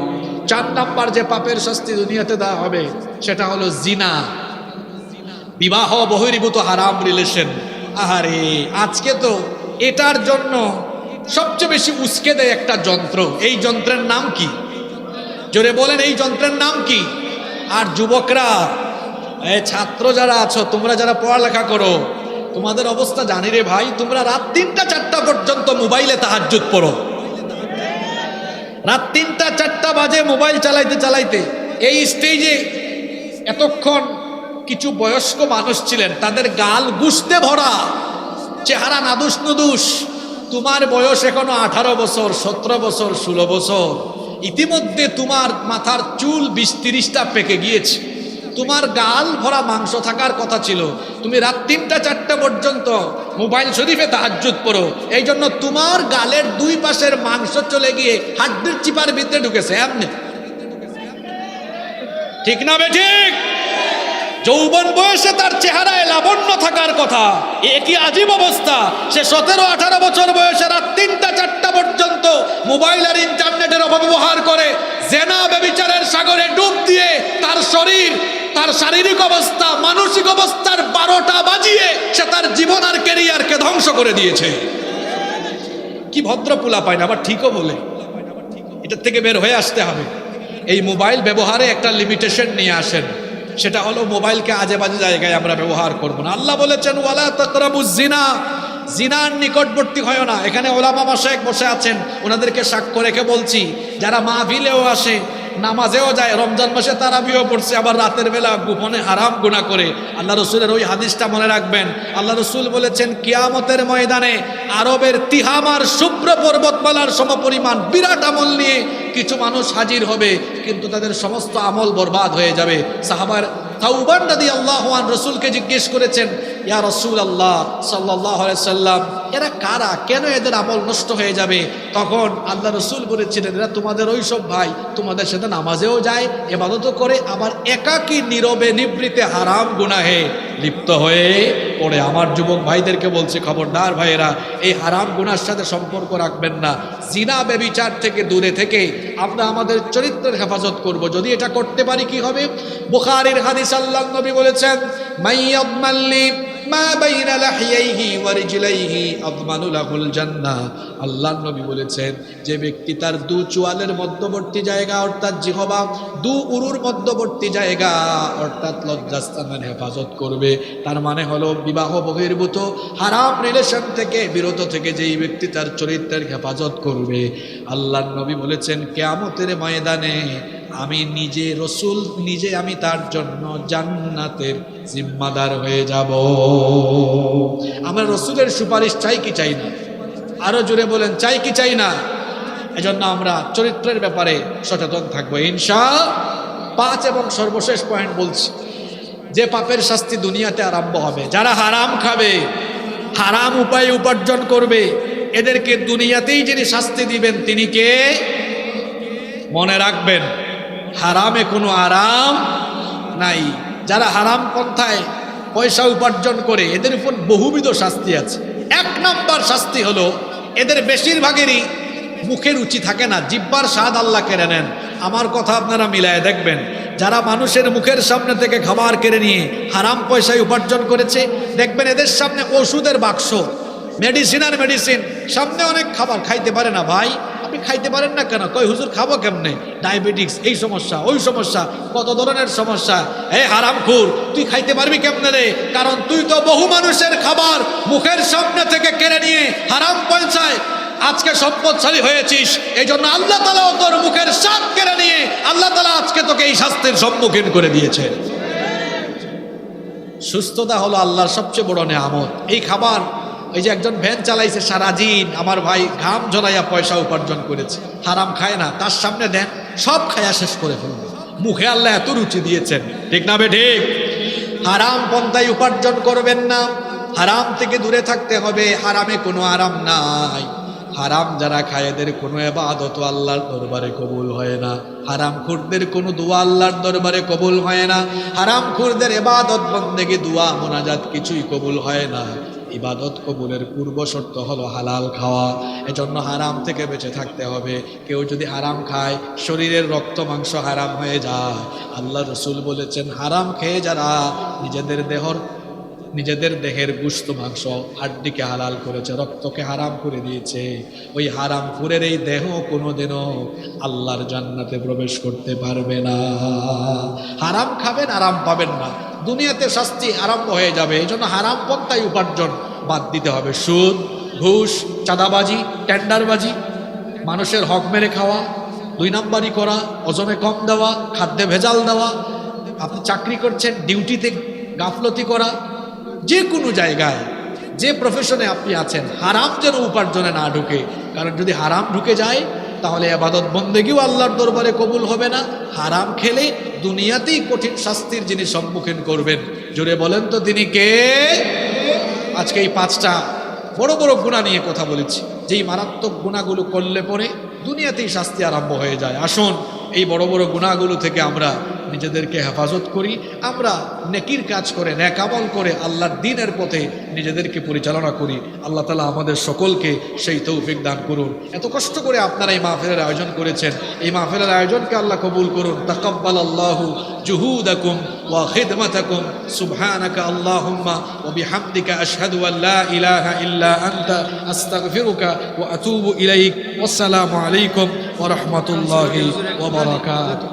4 নাম্বার যে পাপের শাস্তি দুনিয়াতে দেওয়া হবে সেটা হলো জিনা, বিবাহ বহির্ভূত হারাম রিলেশন। আহারে আজকে তো এটার জন্য সবচেয়ে বেশি উস্কে দেয় একটা যন্ত্র। এই যন্ত্রের নাম কি? জোরে বলেন, এই যন্ত্রের নাম কি? আর যুবকরা, এই ছাত্র যারা আছো, তোমরা যারা পড়ালেখা করো, তোমাদের অবস্থা জানি রে ভাই। তোমরা রাত 3টা 4টা পর্যন্ত মোবাইলে তাহাজ্জুদ পড়ো, রাত 3টা 4টা বাজে মোবাইল চালাইতে চালাইতে। এই স্টেজে এতক্ষণ কিছু বয়স্ক মানুষ ছিলেন, তাদের গাল গুস্তে ভরা, চেহারা নাদুস নুদুস। তোমার বয়স এখনো 18 বছর, 17 বছর, 16 বছর। ইতিমধ্যে তোমার মাথার চুল 20-30টা পেকে গিয়েছে, তোমার গাল ভরা মাংস থাকার কথা ছিল, তুমি রাত 3টা 4টা পর্যন্ত মোবাইল শরীফে তাহাজ্জুদ পড়ো, এই জন্য তোমার গালের দুই পাশের মাংস চলে গিয়ে হাড্ডির চিপার ভিতরে ঢুকেছে। এমনি ঠিক না বেঠিক? যৌবন বয়সে তার চেহারায় লাবণ্য থাকার কথা, একই আজীব অবস্থা। সে 17-18 বছর বয়সে রাত 3টা 4টা পর্যন্ত মোবাইল আর ইন্টারনেটের অপব্যবহার করে জেনা ব্যভিচারের সাগরে ডুব দিয়ে তার শরীর, তার শারীরিক অবস্থা, মানসিক অবস্থার 12টা বাজিয়ে সে তার জীবন আর ক্যারিয়ারকে ধ্বংস করে দিয়েছে। কি ভদ্র পোলা পায় না, আবার ঠিকও বলে। এটার থেকে বের হয়ে আসতে হবে। এই মোবাইল ব্যবহারে একটা লিমিটেশন নিয়ে আসেন, সেটা হলো মোবাইলকে আজে বাজে জায়গায় আমরা ব্যবহার করব না। আল্লাহ বলেছেন ওয়ালা তাকরাবুজ জিনা, জিনার নিকটবর্তী হয় না। এখানে ওলামা মাশায়েখ বসে আছেন, ওনাদেরকে সাক্ষ্য রেখে বলছি, যারা মাহফিলেও আসে, নামাজেও যায়, রমজান মাসে তারাবিও পড়ছে, আবার রাতের বেলা গোপনে হারাম গুনাহ করে, আল্লাহ রসুলের ওই হাদিসটা মনে রাখবেন। আল্লাহ রসুল বলেছেন কিয়ামতের ময়দানে আরবের তিহামার শুভ্র পর্বতমালার সমপরিমাণ বিরাট আমল নিয়ে কিছু মানুষ হাজির হবে, কিন্তু তাদের সমস্ত আমল বরবাদ হয়ে যাবে। সাহাবার তাওবান রাদিয়াল্লাহু আনহু রাসূলকে জিজ্ঞেস করেছেন, ইয়া রাসূলুল্লাহ সাল্লাল্লাহু আলাইহি সাল্লাম, এরা কারা, কেন এদের আমল নষ্ট হয়ে যাবে? তখন আল্লাহ রসুল বলেছিলেন, এরা তোমাদের ওই সব ভাই, তোমাদের সাথে নামাজেও যায়, ইবাদতও করে, আবার একাকী নীরবে নিবৃতে হারাম গুনাহে লিপ্ত হয়ে পড়ে। আমার যুবক ভাইদেরকে বলছি, খবরদার ভাইয়েরা, এই হারাম গুনার সাথে সম্পর্ক রাখবেন না। জিনা ব্যভিচার থেকে দূরে থেকে আমরা আমাদের চরিত্রের হেফাজত করব। যদি এটা করতে পারি কি হবে? বুখারীর হাদিস, আল্লাহর নবী বলেছেন, মাইয়াদমাল্লি মা বাইনা লাহিয়াইহি ওয়া রিজলাইহি আদমানু লাহুল জান্নাহ। আল্লাহর নবী বলেছেন, যে ব্যক্তি তার দু চোয়ালের মধ্যবর্তী জায়গা অর্থাৎ জিহবা, দু উরুর মধ্যবর্তী জায়গা অর্থাৎ লজ্জাস্থানের হেফাজত করবে, তার মানে হলো বিবাহ বহির্ভূত হারাম রিলেশন থেকে বিরত থেকে যেই ব্যক্তি তার চরিত্রের হেফাজত করবে, আল্লাহর নবী বলেছেন কিয়ামতের ময়দানে আমি নিজে, রসুল নিজে, আমি তার জন্য জান্নাতের জিম্মাদার হয়ে যাব। আমরা রসুলের সুপারিশ চাই কি চাই না? আরো জোরে বলেন, চাই কি চাই না? এজন্য আমরা চরিত্রের ব্যাপারে সচেতন থাকবো ইনশাআল্লাহ। 5 এবং সর্বশেষ পয়েন্ট বলছি, যে পাপের শাস্তি দুনিয়াতে আরম্ভ হবে। যারা হারাম খাবে, হারাম উপায়ে উপার্জন করবে, এদেরকে দুনিয়াতেই যিনি শাস্তি দিবেন তিনি কে? মনে রাখবেন, হারামে কোনো আরাম নাই। যারা হারাম পন্থায় পয়সা উপার্জন করে, এদের উপর বহুবিধ শাস্তি আছে। 1 নম্বর শাস্তি হলো, এদের বেশিরভাগেরই মুখে রুচি থাকে না, জিহ্বার স্বাদ আল্লাহ কেড়ে নেন। আমার কথা আপনারা মিলায় দেখবেন, যারা মানুষের মুখের সামনে থেকে খাবার কেড়ে নিয়ে হারাম পয়সায় উপার্জন করেছে, দেখবেন এদের সামনে ওষুধের বাক্স, মেডিসিন আর মেডিসিন, সামনে অনেক খাবার খাইতে পারে না। ভাই আপনি খাইতে পারেন না কেন? কই হুজুর খাবো কেমনে? ডায়াবেটিক্স, এই সমস্যা, ওই সমস্যা, কত ধরনের সমস্যা। এই হারামখোর, তুই খাইতে পারবি কেমনে রে? কারণ তুই তো বহু মানুষের খাবার মুখের সামনে থেকে কেড়ে নিয়ে হারাম পয়সায় আজকে সম্পদশালী হয়েছিস। এই জন্য আল্লাহ তাআলাও তোর মুখের স্বাদ কেড়ে নিয়ে আল্লাহ তাআলা আজকে তোকে এই শাস্তির সম্মুখীন করে দিয়েছে। সুস্থতা হলো আল্লাহর সবচেয়ে বড় নেয়ামত। এই খাবার, এই যে একজন ভ্যান চালাইছে সারাদিন, আমার ভাই ঘাম ঝরাইয়া পয়সা উপার্জন করেছে, হারাম খায় না, তার সামনে দেন সব খায়া শেষ করে ফেলবে। মুখে আল্লাহ এত রুচি দিয়েছেন, ঠিক না বে ঠিক? হারাম পন্থায় উপার্জন করবেন না, হারাম থেকে দূরে থাকতে হবে। হারামে কোনো আরাম নাই। হারাম যারা খায় এদের কোনো ইবাদত আল্লাহর দরবারে কবুল হয় না। হারামখোরদের কোনো দোয়া আল্লাহর দরবারে কবুল হয় না। হারামখোরদের ইবাদত, বন্দেগী, দোয়া, মোনাজাত কিছুই কবুল হয় না। ইবাদত কবুলের পূর্ব শর্ত হলো হালাল খাওয়া। এজন্য হারাম থেকে বেঁচে থাকতে হবে। কেউ যদি হারাম খায়, শরীরের রক্ত মাংস হারাম হয়ে যায়। আল্লাহ রসুল বলেছেন, হারাম খেয়ে যারা নিজেদের দেহের গোশত, মাংস, হাড্ডিকে হালাল করেছে, রক্তকে হারাম করে দিয়েছে, ওই হারাম খুরের এই দেহ কোনোদিনও আল্লাহর জান্নাতে প্রবেশ করতে পারবে না। হারাম খাবেন, আরাম পাবেন না, দুনিয়াতে শাস্তি আরম্ভ হয়ে যাবে। এই জন্য হারাম পন্থায় উপার্জন বাদ দিতে হবে। সুদ, ঘুষ, চাঁদাবাজি, টেন্ডারবাজি, মানুষের হক মেরে খাওয়া, 2 নাম্বারি করা, ওজনে কম দেওয়া, খাদ্যে ভেজাল দেওয়া, আপনি চাকরি করছেন, ডিউটিতে গাফলতি করা, যে কোনো জায়গায়, যে প্রফেশনে আপনি আছেন, হারাম যেন উপার্জনে না ঢুকে। কারণ যদি হারাম ঢুকে যায়, তাহলে ইবাদত বন্দেগীও আল্লাহর দরবারে কবুল হবে না। হারাম খেলে দুনিয়াতেই কঠিন শাস্তির যিনি সম্মুখীন করবেন, জোরে বলেন তো তিনি কে? আজকে এই 5টা বড় বড় গুনাহ নিয়ে কথা বলেছি, যেই মারাত্মক গুনাহগুলো করলে পরে দুনিয়াতেই শাস্তি আরম্ভ হয়ে যায়। আসুন এই বড় বড় গুনাহগুলো থেকে আমরা নিজেদেরকে হেফাজত করি, আমরা নেকির কাজ করে, নেক আমল করে আল্লাহর দ্বীনের পথে নিজেদেরকে পরিচালনা করি। আল্লাহ তাআলা আমাদের সকলকে সেই তৌফিক দান করুন। এত কষ্ট করে আপনারা এই মাহফিলের আয়োজন করেছেন, এই মাহফিলের আয়োজনকে আল্লাহ কবুল করুন। তাকাব্বালাল্লাহু জুহুদাকুম ওয়া খিদমাতাকুম সুবহানাকা আল্লাহুম্মা ওয়া বিহামদিকা আশহাদু আল লা ইলাহা ইল্লা আনতা আস্তাগফিরুকা ওয়া আতুবু ইলাইক। ওয়াসসালামু আলাইকুম ওয়া রাহমাতুল্লাহি ওয়া বারাকাতুহু।